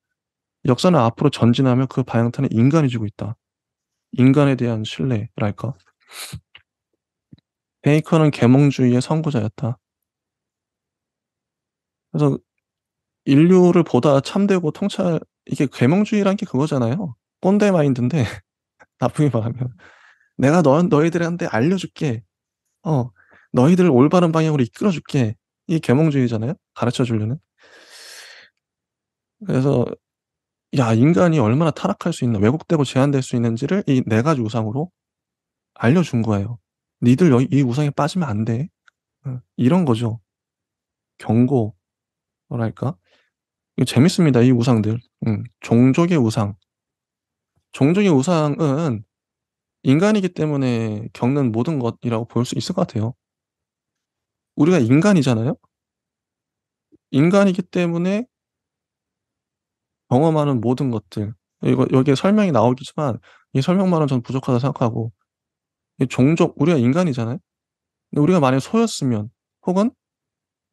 역사는 앞으로 전진하며 그 방향타는 인간이 주고 있다. 인간에 대한 신뢰랄까. 베이컨은 계몽주의의 선구자였다. 그래서 인류를 보다 참되고 이게 계몽주의란 게 그거잖아요. 꼰대 마인드인데 나쁘게 말하면 내가 너희들한테 알려줄게. 어, 너희들을 올바른 방향으로 이끌어줄게. 이게 계몽주의잖아요. 가르쳐 주려는. 그래서 야, 인간이 얼마나 타락할 수 있나, 왜곡되고 제한될 수 있는지를 이 네 가지 우상으로 알려준 거예요. 니들 이 우상에 빠지면 안 돼. 이런 거죠. 경고, 뭐랄까. 이거 재밌습니다. 이 우상들. 종족의 우상. 종족의 우상은 인간이기 때문에 겪는 모든 것이라고 볼 수 있을 것 같아요. 우리가 인간이잖아요. 인간이기 때문에 경험하는 모든 것들. 이거 여기에 설명이 나오겠지만 이 설명만은 전 부족하다 생각하고 이 종족 우리가 인간이잖아요. 근데 우리가 만약에 소였으면 혹은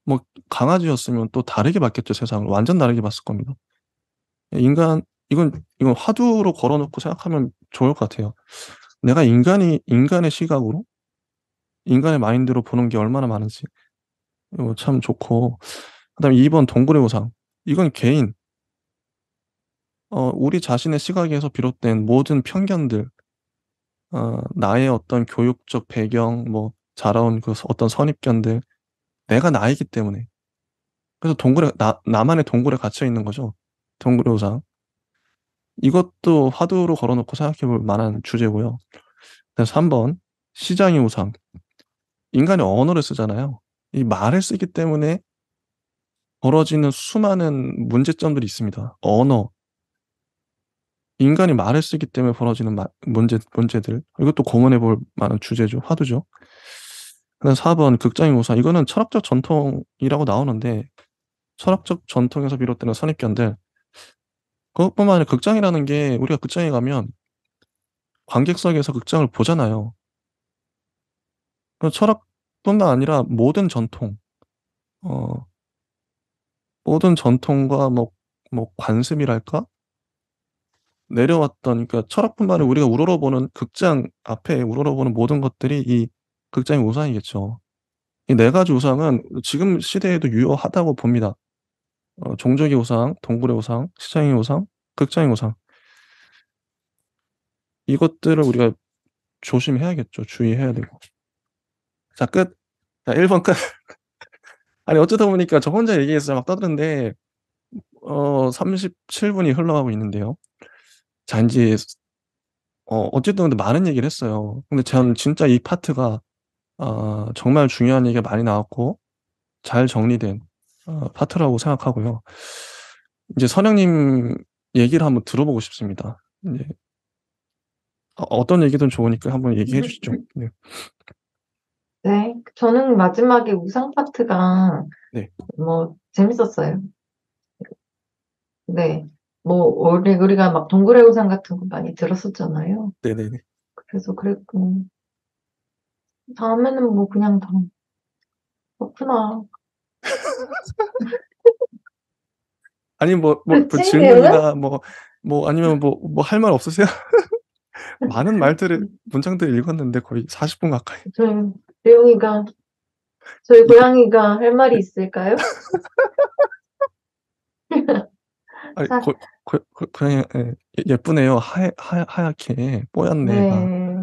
뭐 강아지였으면 또 다르게 봤겠죠, 세상을. 완전 다르게 봤을 겁니다. 인간 이건 화두로 걸어 놓고 생각하면 좋을 것 같아요. 내가 인간의 시각으로 인간의 마인드로 보는 게 얼마나 많은지. 이거 참 좋고 그다음에 2번 동굴의 우상. 이건 개인 우리 자신의 시각에서 비롯된 모든 편견들 나의 어떤 교육적 배경 뭐 자라온 그 어떤 선입견들 내가 나이기 때문에 그래서 동굴에 나만의 동굴에 갇혀 있는 거죠. 동굴의 우상. 이것도 화두로 걸어 놓고 생각해 볼 만한 주제고요. 그래서 3번 시장의 우상. 인간이 언어를 쓰잖아요. 이 말을 쓰기 때문에 벌어지는 수많은 문제점들이 있습니다. 언어. 인간이 말을 쓰기 때문에 벌어지는 문제들. 이것도 고민해 볼 만한 주제죠. 화두죠. 그다음 4번 극장의 우상. 이거는 철학적 전통이라고 나오는데 철학적 전통에서 비롯되는 선입견들. 그것뿐만 아니라 극장이라는 게 우리가 극장에 가면 관객석에서 극장을 보잖아요. 그 철학뿐만 아니라 어 모든 전통과 뭐 관습이랄까? 내려왔던 그러니까 철학뿐만 아니라 우리가 우러러보는 극장 앞에 우러러보는 모든 것들이 이 극장의 우상이겠죠. 이 네 가지 우상은 지금 시대에도 유효하다고 봅니다. 종족의 우상, 동굴의 우상, 시장의 우상, 극장의 우상. 이것들을 우리가 조심해야겠죠. 주의해야 되고. 자, 끝. 자, 1번 끝. 아니, 어쩌다 보니까 저 혼자 얘기해서 막 떠드는데, 37분이 흘러가고 있는데요. 자, 이제, 어쨌든 근데 많은 얘기를 했어요. 근데 저는 진짜 이 파트가, 정말 중요한 얘기가 많이 나왔고, 잘 정리된, 파트라고 생각하고요. 이제 선영님 얘기를 한번 들어보고 싶습니다. 이제, 어떤 얘기든 좋으니까 한번 얘기해 주시죠. 네. 네, 저는 마지막에 우상 파트가 네. 뭐 재밌었어요. 네, 뭐 우리가 막 동굴의 우상 같은 거 많이 들었었잖아요. 네네네. 그래서 그랬고 다음에는 뭐 그냥 다 그렇구나. 아니, 뭐 그치, 내용은? 질문이나 아니면 할 말 없으세요? 많은 말들을, 문장들을 읽었는데 거의 40분 가까이. 저희 내용이가 저희 이게, 고양이가 할 말이 있을까요? 아니, 자, 그냥, 예쁘네요. 하얗게, 뽀얗네, 애가. 네.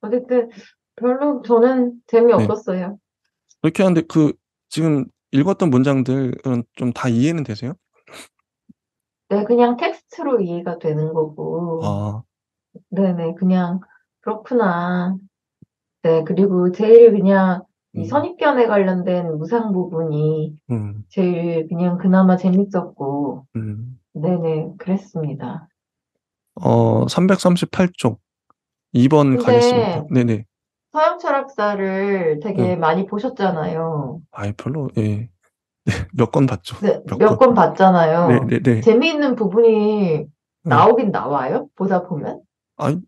어쨌든 별로 저는 네. 재미없었어요. 그렇게 하는데, 지금 읽었던 문장들은 좀 다 이해는 되세요? 네, 그냥 텍스트로 이해가 되는 거고, 아, 네네, 그냥 그렇구나. 네, 그리고 제일 그냥 이 음, 선입견에 관련된 무상 부분이 음, 제일 그냥 그나마 재밌었고, 음. 네네, 그랬습니다. 338쪽, 2번 가겠습니다. 근데 네네. 서양 철학사를 되게 네. 많이 보셨잖아요. 아이, 별로, 예. 몇 건 봤죠. 네, 몇 몇 건. 권 봤잖아요. 네네네. 재미있는 부분이 네. 나오긴 나와요? 보다 보면? 아니,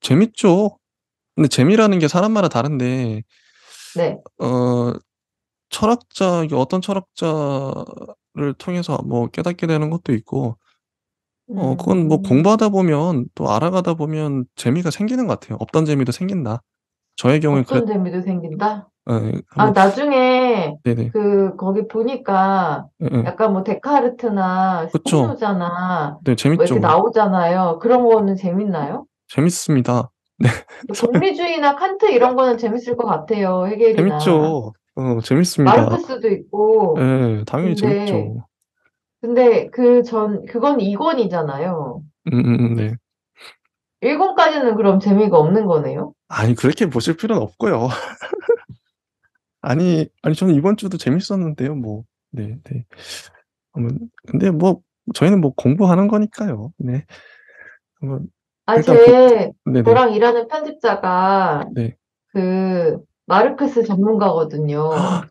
재밌죠. 근데 재미라는 게 사람마다 다른데, 네. 어, 이게 어떤 철학자를 통해서 뭐 깨닫게 되는 것도 있고, 그건 뭐 음, 공부하다 보면 또 알아가다 보면 재미가 생기는 것 같아요. 없던 재미도 생긴다. 저의 경우에 어떤 재미도 생긴다? 아, 한번, 나중에 네네. 거기 보니까 예, 예. 약간 뭐 데카르트나 그쵸. 스피노자나 네, 뭐 이렇게 재밌죠. 나오잖아요. 그런 거는 재밌나요? 재밌습니다. 네, 공리주의나 칸트 이런 거는 재밌을 것 같아요. 헤겔이나. 재밌죠. 재밌습니다. 마르크스도 있고. 예, 당연히 근데, 재밌죠. 근데 그건 2권이잖아요. 네. 1권까지는 그럼 재미가 없는 거네요? 아니, 그렇게 보실 필요는 없고요. 아니, 저는 이번 주도 재밌었는데요, 뭐. 네, 네. 한번, 근데 저희는 공부하는 거니까요. 네. 한번, 아, 일단 네네. 저랑 일하는 편집자가 네. 그 마르크스 전문가거든요.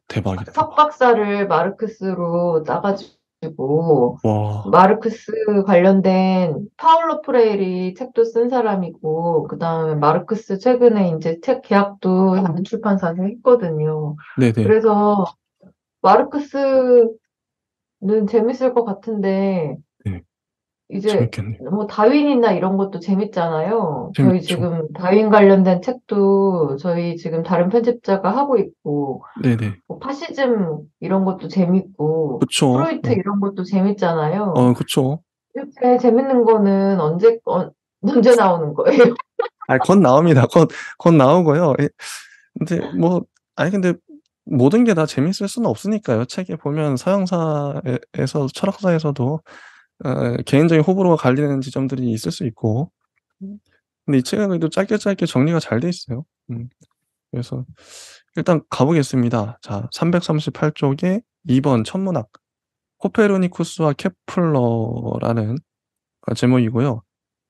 대박이다, 대박. 석박사를 마르크스로 따가지고 와, 마르크스 관련된 파울로 프레일이 책도 쓴 사람이고 그다음에 마르크스 최근에 이제 책 계약도 다른 출판사에서 했거든요. 네네. 그래서 마르크스는 재밌을 것 같은데 네. 이제 재밌겠네요. 뭐 다윈이나 이런 것도 재밌잖아요. 저희 재밌죠. 지금 다윈 관련된 책도 저희 지금 다른 편집자가 하고 있고 네네. 뭐 파시즘 이런 것도 재밌고 그쵸. 프로이트 이런 것도 재밌잖아요. 그쵸. 이렇게 재밌는 거는 언제 나오는 거예요? 곧 나옵니다. 곧 나오고요. 예. 근데 근데 모든 게 다 재밌을 수는 없으니까요. 책에 보면 철학사에서도 개인적인 호불호가 갈리는 지점들이 있을 수 있고. 근데 이 책은 그래도 짧게 짧게 정리가 잘 돼 있어요. 그래서 일단 가보겠습니다. 자, 338쪽에 2번 천문학. 코페르니쿠스와 케플러라는 제목이고요.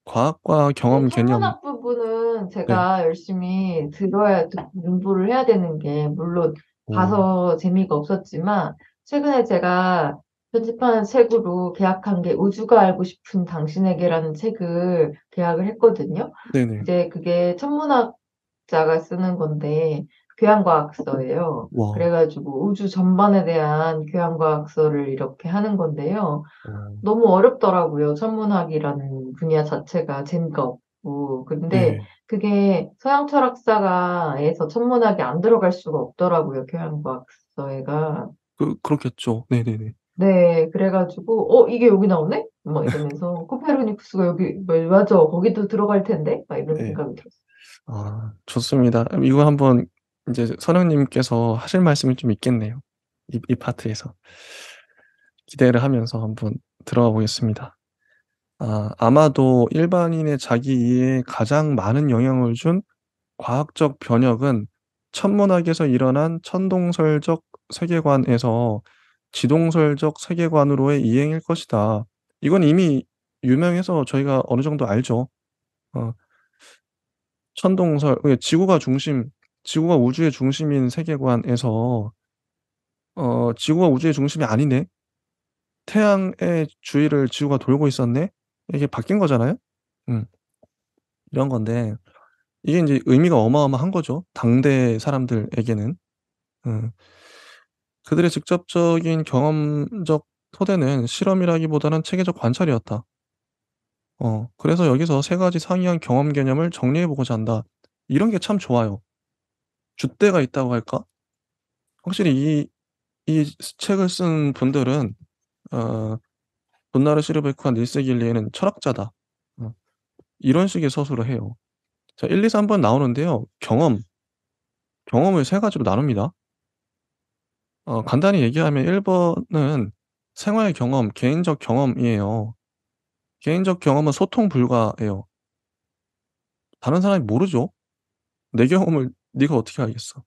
과학과 네, 경험 개념. 천문학 부분은 네. 제가 열심히 공부를 해야 되는 게, 물론 오, 봐서 재미가 없었지만, 최근에 제가 편집하는 책으로 계약한 게 우주가 알고 싶은 당신에게라는 책을 계약을 했거든요. 네네. 이제 그게 천문학자가 쓰는 건데, 교양과학서예요. 와. 그래가지고 우주 전반에 대한 교양과학서를 이렇게 하는 건데요. 어, 너무 어렵더라고요. 천문학이라는 분야 자체가 재미가 없고. 근데 네. 그게 서양 철학사가에서 천문학이 안 들어갈 수가 없더라고요. 교양과학서에가. 그렇겠죠. 네네네. 네, 그래가지고, 이게 여기 나오네? 막 이러면서, 코페르니쿠스가 여기, 뭐, 맞아, 거기도 들어갈 텐데? 막 이런 네. 생각이 들었어요. 아, 좋습니다. 이거 한번 이제 선생님께서 하실 말씀이 좀 있겠네요. 이 파트에서. 기대를 하면서 한번 들어가 보겠습니다. 아마도 일반인의 자기 이해에 가장 많은 영향을 준 과학적 변혁은 천문학에서 일어난 천동설적 세계관에서 지동설적 세계관으로의 이행일 것이다. 이건 이미 유명해서 저희가 어느 정도 알죠. 어 천동설 지구가 우주의 중심인 세계관에서 지구가 우주의 중심이 아니네. 태양의 주위를 지구가 돌고 있었네. 이게 바뀐 거잖아요. 음 이런 건데 이게 인제 의미가 어마어마한 거죠, 당대 사람들에게는. 음. 그들의 직접적인 경험적 토대는 실험이라기보다는 체계적 관찰이었다. 그래서 여기서 세 가지 상이한 경험 개념을 정리해 보고자 한다. 이런 게 참 좋아요. 줏대가 있다고 할까? 확실히 이 책을 쓴 분들은 어 본나르 시르베크와 닐스 길리에는 철학자다. 어 이런 식의 서술을 해요. 자 1, 2, 3번 나오는데요. 경험을 세 가지로 나눕니다. 간단히 얘기하면 1 번은 생활 경험, 개인적 경험이에요. 개인적 경험은 소통 불가예요. 다른 사람이 모르죠. 내 경험을 네가 어떻게 알겠어.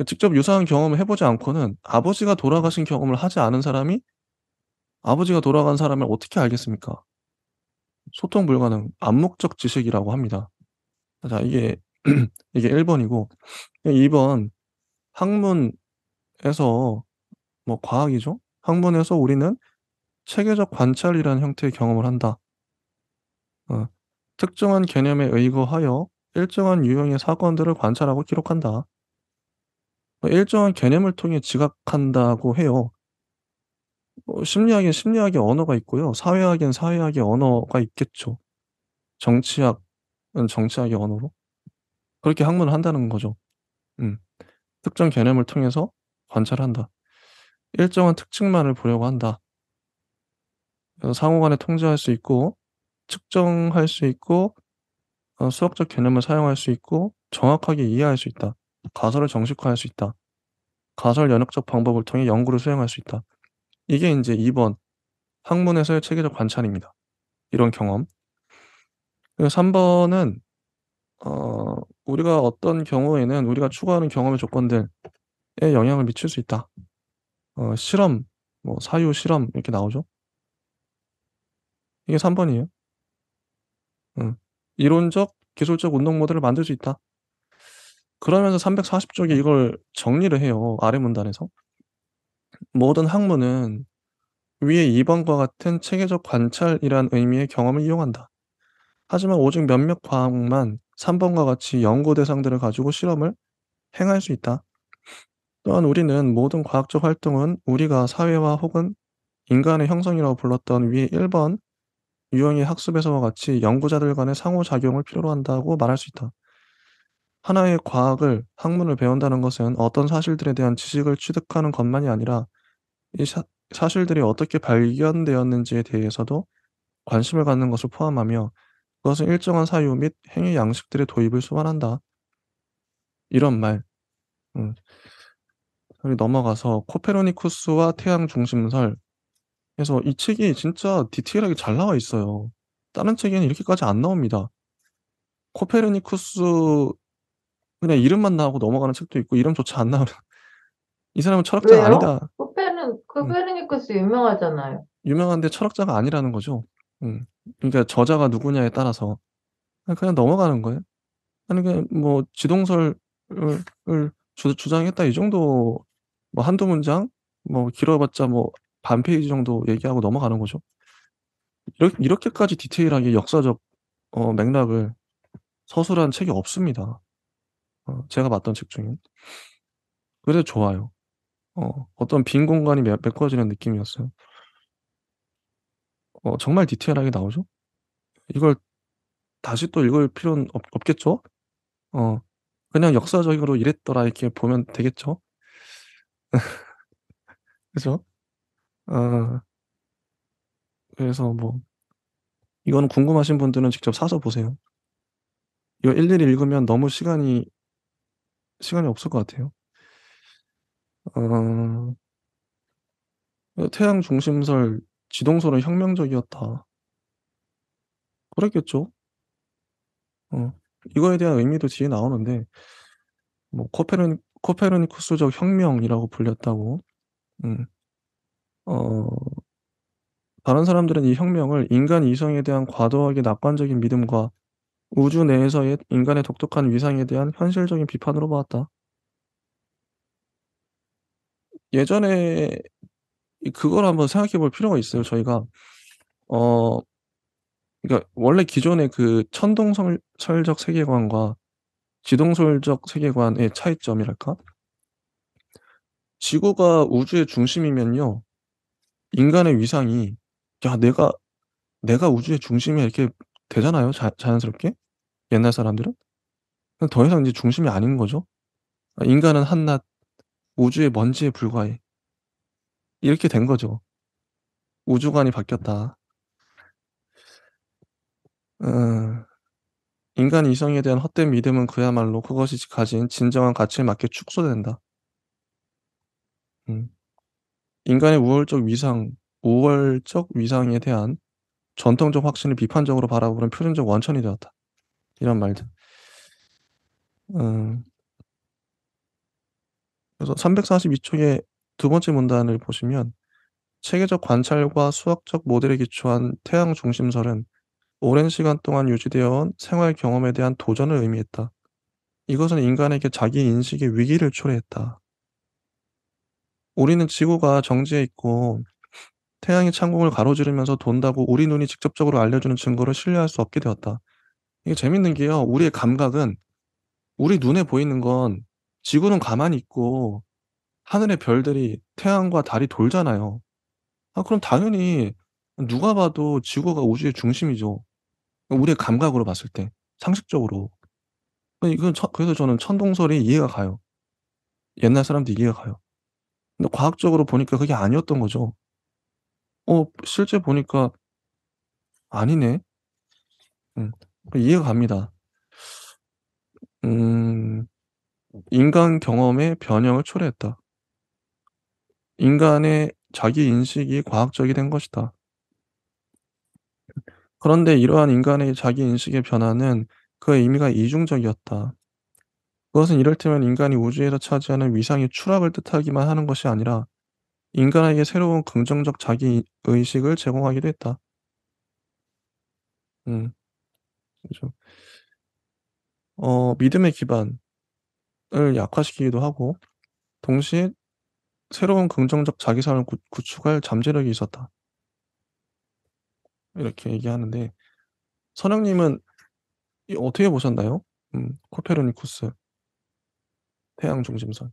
직접 유사한 경험을 해 보지 않고는 아버지가 돌아가신 경험을 하지 않은 사람이 아버지가 돌아간 사람을 어떻게 알겠습니까? 소통 불가능, 암묵적 지식이라고 합니다. 자 이게 1 번이고 2 번 학문에서 뭐 과학이죠. 학문에서 우리는 체계적 관찰이라는 형태의 경험을 한다. 어 특정한 개념에 의거하여 일정한 유형의 사건들을 관찰하고 기록한다. 일정한 개념을 통해 지각한다고 해요. 심리학엔 심리학의 언어가 있고요. 사회학엔 사회학의 언어가 있겠죠. 정치학은 정치학의 언어로. 그렇게 학문을 한다는 거죠. 음. 특정 개념을 통해서 관찰한다. 일정한 특징만을 보려고 한다. 그래서 상호 간에 통제할 수 있고 측정할 수 있고 수학적 개념을 사용할 수 있고 정확하게 이해할 수 있다. 가설을 정식화할 수 있다. 가설 연역적 방법을 통해 연구를 수행할 수 있다. 이게 인제 2번 학문에서의 체계적 관찰입니다. 이런 경험. 그리고 3 번은 우리가 어떤 경우에는 우리가 추구하는 경험의 조건들에 영향을 미칠 수 있다. 실험, 뭐 사유 실험 이렇게 나오죠. 이게 3 번이에요. 음. 이론적, 기술적 운동 모델을 만들 수 있다. 그러면서 340 쪽에 이걸 정리를 해요, 아래 문단에서. 모든 학문은 위의 2 번과 같은 체계적 관찰이란 의미의 경험을 이용한다. 하지만 오직 몇몇 과학만 3 번과 같이 연구 대상들을 가지고 실험을 행할 수 있다. 또한 우리는 모든 과학적 활동은 우리가 사회와 혹은 인간의 형성이라고 불렀던 위 1번 유형의 학습에서와 같이 연구자들 간의 상호작용을 필요로 한다고 말할 수 있다. 하나의 과학을 학문을 배운다는 것은 어떤 사실들에 대한 지식을 취득하는 것만이 아니라 이 사실들이 어떻게 발견되었는지에 대해서도 관심을 갖는 것을 포함하며 그것은 일정한 사유 및 행위 양식들의 도입을 수반한다. 이런 말. 음. 여기 넘어가서 코페르니쿠스와 태양 중심설 해서 이 책이 진짜 디테일하게 잘 나와 있어요. 다른 책에는 이렇게까지 안 나옵니다. 코페르니쿠스 그냥 이름만 나오고 넘어가는 책도 있고 이름조차 안 나오는 '이 사람은 철학자가 왜요? 아니다.' 음 코페르니쿠스 유명하잖아요. 유명한데 철학자가 아니라는 거죠. 그러니까 저자가 누구냐에 따라서 그냥 넘어가는 거예요. 아니 그냥 뭐 지동설을 주장했다 이 정도 뭐 한두 문장 뭐 길어봤자 뭐 반 페이지 정도 얘기하고 넘어가는 거죠. 이렇게까지 디테일하게 역사적 맥락을 서술한 책이 없습니다. 제가 봤던 책 중엔. 그래서 좋아요. 어떤 빈 공간이 메꿔지는 느낌이었어요. 정말 디테일하게 나오죠. 이걸 다시 또 읽을 필요는 없겠죠? 어 그냥 역사적으로 이랬더라 이렇게 보면 되겠죠? 그죠? 아, 그래서 뭐, 이거는 궁금하신 분들은 직접 사서 보세요. 이거 일일이 읽으면 너무 시간이 없을 것 같아요. 어, 태양 중심설 지동설은 혁명적이었다. 그랬겠죠? 어, 이거에 대한 의미도 뒤에 나오는데, 뭐, 코페르니쿠스적 혁명이라고 불렸다고. 음, 어, 다른 사람들은 이 혁명을 인간 이성에 대한 과도하게 낙관적인 믿음과 우주 내에서의 인간의 독특한 위상에 대한 현실적인 비판으로 보았다. 예전에 그걸 한번 생각해 볼 필요가 있어요. 저희가 어 그러니까 원래 기존의 그 천동설적 세계관과 지동설적 세계관의 차이점이랄까? 지구가 우주의 중심이면요, 인간의 위상이 야 내가 우주의 중심이야 이렇게 되잖아요. 자연스럽게 옛날 사람들은. 더 이상 이제 중심이 아닌 거죠. 인간은 한낱 우주의 먼지에 불과해. 이렇게 된 거죠. 우주관이 바뀌었다. 음, 인간 이성에 대한 헛된 믿음은 그야말로 그것이 가진 진정한 가치에 맞게 축소된다. 음, 인간의 우월적 위상에 대한 전통적 확신을 비판적으로 바라보는 표준적 원천이 되었다. 이런 말들. 음, 그래서 342쪽의 두 번째 문단을 보시면 체계적 관찰과 수학적 모델에 기초한 태양 중심설은 오랜 시간 동안 유지되어 온 생활 경험에 대한 도전을 의미했다. 이것은 인간에게 자기 인식의 위기를 초래했다. 우리는 지구가 정지해 있고 태양이 창공을 가로지르면서 돈다고 우리 눈이 직접적으로 알려주는 증거를 신뢰할 수 없게 되었다. 이게 재밌는 게요. 우리의 감각은 우리 눈에 보이는 건 지구는 가만히 있고 하늘의 별들이 태양과 달이 돌잖아요. 그럼 당연히 누가 봐도 지구가 우주의 중심이죠. 우리의 감각으로 봤을 때, 상식적으로. 그래서 저는 천동설이 이해가 가요. 옛날 사람도 이해가 가요. 근데 과학적으로 보니까 그게 아니었던 거죠. 실제 보니까 아니네. 음, 이해가 갑니다. 음, 인간 경험의 변형을 초래했다. 인간의 자기 인식이 과학적이 된 것이다. 그런데 이러한 인간의 자기 인식의 변화는 그의 의미가 이중적이었다. 그것은 이를테면 인간이 우주에서 차지하는 위상의 추락을 뜻하기만 하는 것이 아니라 인간에게 새로운 긍정적 자기 의식을 제공하기도 했다. 음, 그죠. 믿음의 기반을 약화시키기도 하고, 동시에 새로운 긍정적 자기상을 구축할 잠재력이 있었다. 이렇게 얘기하는데, 선영님은 어떻게 보셨나요? 코페르니쿠스 태양 중심선.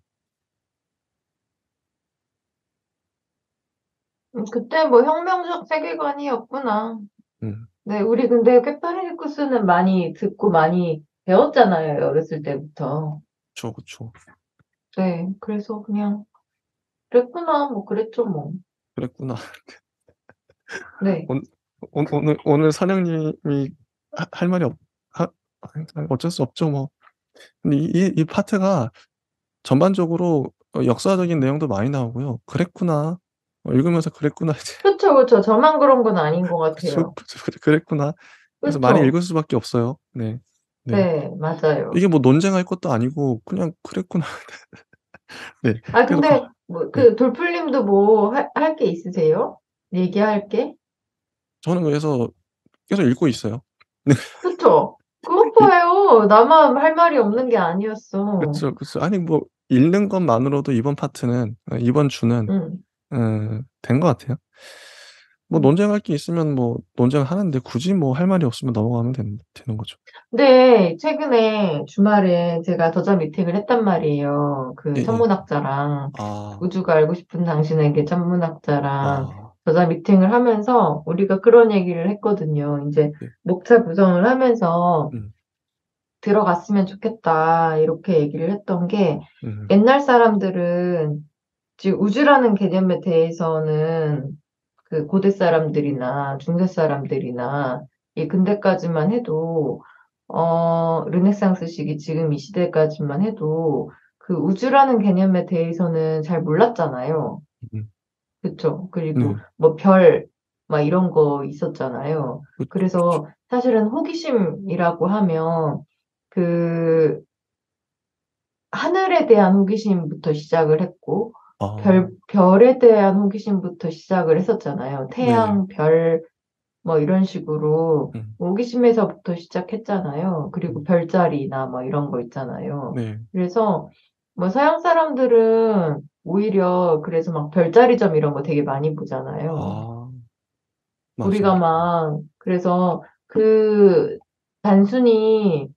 그때 뭐 혁명적 세계관이었구나. 음, 네, 우리 근데 코페르니쿠스는 많이 듣고 많이 배웠잖아요, 어렸을 때부터. 그쵸, 그쵸. 네, 그래서 그냥 그랬구나, 뭐 그랬죠, 뭐. 그랬구나. 네. 온, 오늘 선영님이 할 말이 하, 어쩔 수 없죠, 뭐. 근데 이 파트가 전반적으로 역사적인 내용도 많이 나오고요. 그랬구나. 읽으면서 그랬구나. 이제 그쵸, 그쵸. 저만 그런 건 아닌 것 그쵸, 같아요. 그쵸, 그랬구나. 그래서 많이 그쵸? 읽을 수밖에 없어요. 네. 네. 네, 맞아요. 이게 뭐 논쟁할 것도 아니고 그냥 그랬구나. 네. 아, 그래서 근데 뭐 네. 그 돌풀님도 뭐 할 게 있으세요? 얘기할 게? 저는 그래서 계속 읽고 있어요. 네. 그쵸? 그것 이 봐요. 나만 할 말이 없는 게 아니었어. 그쵸, 그쵸. 아니 뭐 읽는 것만으로도 이번 주는 응. 된 것 같아요. 뭐 응. 논쟁할 게 있으면 뭐 논쟁을 하는데 굳이 뭐 할 말이 없으면 넘어가면 되는 거죠. 근데 최근에 주말에 제가 저자 미팅을 했단 말이에요. 그 예예. 천문학자랑 아. 우주가 알고 싶은 당신에게 천문학자랑 아. 저자 미팅을 하면서 우리가 그런 얘기를 했거든요. 이제 네. 목차 구성을 하면서 음. 들어갔으면 좋겠다. 이렇게 얘기를 했던 게 음. 옛날 사람들은 지금 우주라는 개념에 대해서는 그 고대 사람들이나 중세 사람들이나 이 근대까지만 해도 르네상스 시기 지금 이 시대까지만 해도 그 우주라는 개념에 대해서는 잘 몰랐잖아요. 음. 그쵸? 그리고 네. 뭐 별, 막 이런 거 있었잖아요. 그쵸. 그래서 사실은 호기심이라고 하면 그 하늘에 대한 호기심부터 시작을 했고, 아, 별에 대한 호기심부터 시작을 했었잖아요. 네네. 태양, 별, 뭐 이런 식으로 음. 호기심에서부터 시작했잖아요. 그리고 음. 별자리나 뭐 이런 거 있잖아요. 네. 그래서 뭐 서양 사람들은 오히려 그래서 막 별자리점 이런 거 되게 많이 보잖아요. 아, 우리가 맞아요. 막 그래서 그 단순히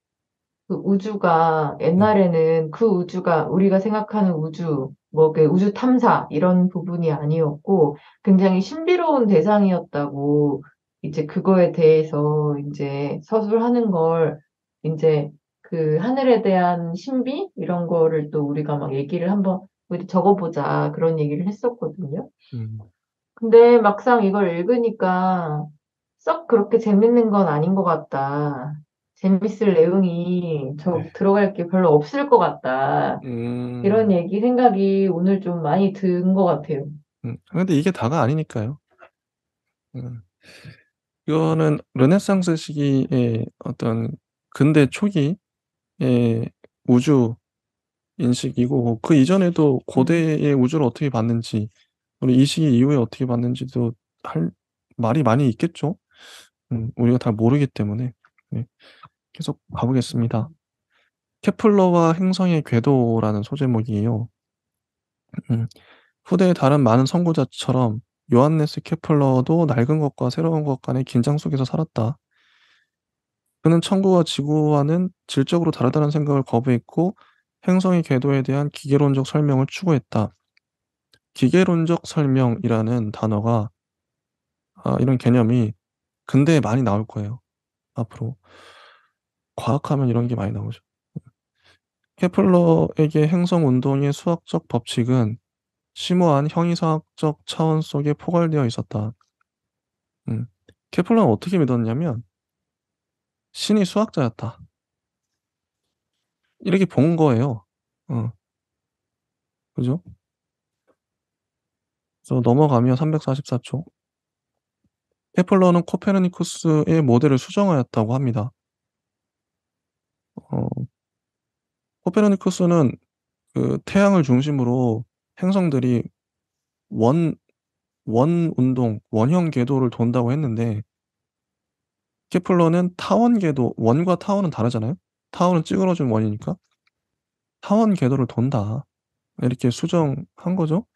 그 우주가 네. 옛날에는 그 우주가 우리가 생각하는 우주, 뭐 그 우주 탐사 이런 부분이 아니었고 굉장히 신비로운 대상이었다고 이제 그거에 대해서 이제 서술하는 걸 이제 그 하늘에 대한 신비 이런 거를 또 우리가 막 얘기를 한번 우리 적어보자 그런 얘기를 했었거든요. 음. 근데 막상 이걸 읽으니까 썩 그렇게 재밌는 건 아닌 것 같다. 재밌을 내용이 네. 들어갈 게 별로 없을 것 같다. 이런 음. 생각이 오늘 좀 많이 든 것 같아요. 근데 이게 다가 아니니까요. 음. 이거는 르네상스 시기의 어떤 근대 초기의 우주 인식이고 그 이전에도 음, 고대의 우주를 어떻게 봤는지 우리 이 시기 이후에 어떻게 봤는지도 할 말이 많이 있겠죠. 우리가 다 모르기 때문에. 네. 계속 가 보겠습니다. 케플러와 행성의 궤도라는 소제목이에요. 음. 후대의 다른 많은 선구자처럼 요한네스 케플러도 낡은 것과 새로운 것 간의 긴장 속에서 살았다. 그는 천구와 지구와는 질적으로 다르다는 생각을 거부했고 행성의 궤도에 대한 기계론적 설명을 추구했다. 기계론적 설명이라는 단어가 이런 개념이 근대에 많이 나올 거예요, 앞으로. 과학하면 이런 게 많이 나오죠. 케플러에게 행성 운동의 수학적 법칙은 심오한 형이상학적 차원 속에 포괄되어 있었다. 음. 케플러는 어떻게 믿었냐면 신이 수학자였다. 이렇게 본 거예요. 어. 그죠? 그래서 넘어가면 344 초. 케플러는 코페르니쿠스의 모델을 수정하였다고 합니다. 어 코페르니쿠스는 그 태양을 중심으로 행성들이 원 운동, 원형 궤도를 돈다고 했는데 케플러는 타원 궤도, 원과 타원은 다르잖아요. 타원은 찌그러진 원이니까. 타원 궤도를 돈다. 이렇게 수정한 거죠.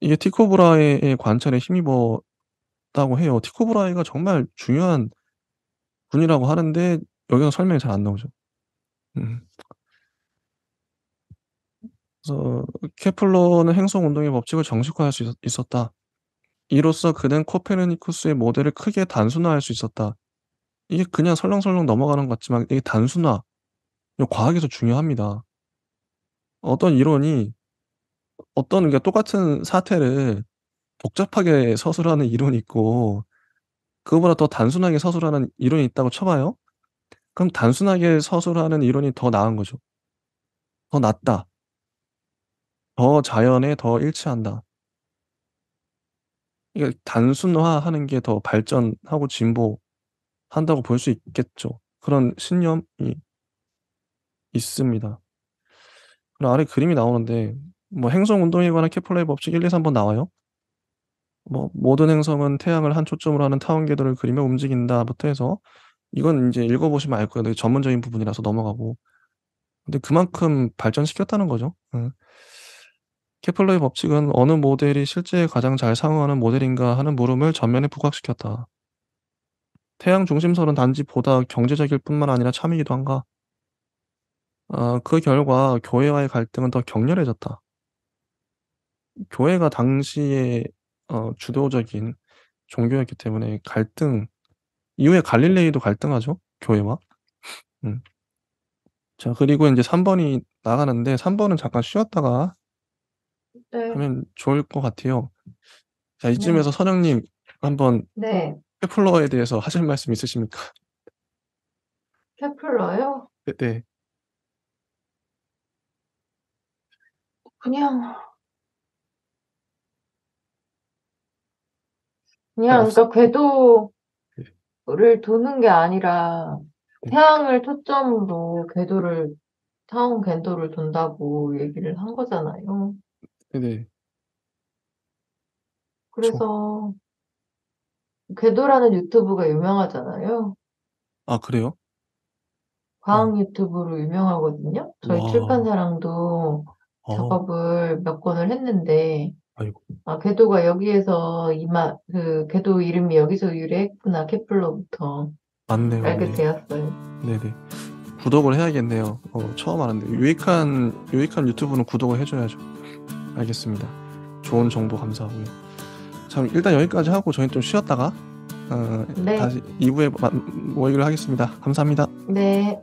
이게 티코 브라헤의 관찰에 힘입었다고 해요. 티코 브라헤가 정말 중요한 분이라고 하는데 여기서 설명이 잘 안 나오죠. 음. 그래서 케플러는 행성 운동의 법칙을 정식화할 수 있었다. 이로써 그는 코페르니쿠스의 모델을 크게 단순화할 수 있었다. 이게 그냥 설렁설렁 넘어가는 것 같지만 이게 단순화, 이거 과학에서 중요합니다. 어떤 이론이 그러니까 똑같은 사태를 복잡하게 서술하는 이론이 있고 그거보다 더 단순하게 서술하는 이론이 있다고 쳐 봐요. 그럼 단순하게 서술하는 이론이 더 나은 거죠. 더 낫다. 더 자연에 더 일치한다. 이게 단순화하는 게 더 발전하고 진보한다고 볼 수 있겠죠. 그런 신념이 있습니다. 그리고 아래 그림이 나오는데 뭐 행성 운동에 관한 케플러의 법칙 1, 2, 3번 나와요. 뭐 "모든 행성은 태양을 한 초점으로 하는 타원 궤도를 그리며 움직인다."부터 해서 이건 인제 읽어 보시면 알 거예요. 되게 전문적인 부분이라서 넘어가고. 근데 그만큼 발전시켰다는 거죠. 케플러의 법칙은 '어느 모델이 실제에 가장 잘 상응하는 모델인가.' 하는 물음을 전면에 부각시켰다. '태양 중심설은 단지 보다 경제적일 뿐만 아니라 참이기도 한가?' 그 결과 교회와의 갈등은 더 격렬해졌다. 교회가 당시에 주도적인 종교였기 때문에 갈등 이후에 갈릴레이도 갈등하죠, 교회와. 음. 자 그리고 인제 3 번이 나가는데 3 번은 잠깐 쉬었다가 네, 하면 좋을 것 같아요. 자, 네, 이쯤에서 선영님 한번 네. 케플러에 대해서 하실 말씀 있으십니까? 케플러요? 네, 네. 그냥, 네, 그러니까 궤도를 네, 도는 게 아니라 네, 태양을 토점으로 타원 궤도를 돈다고 얘기를 한 거잖아요. 네, 네. 저, 그래서 궤도라는 유튜브가 유명하잖아요. 아, 그래요? 어, 과학 유튜브로 유명하거든요. 저희 와, 출판사랑도 어, 작업을 몇 권을 했는데, 아이고, 아, 궤도가 여기에서 궤도 이름이 여기서 유래했구나, 케플러부터 맞네, 알게 맞네. 되었어요. 네네. 구독을 해야겠네요. 처음 알았는데. 유익한 유튜브는 구독을 해줘야죠. 알겠습니다. 좋은 정보 감사하고요. 참, 일단 여기까지 하고 저희 좀 쉬었다가, 네, 다시 2부에 모이기로 하겠습니다. 감사합니다. 네.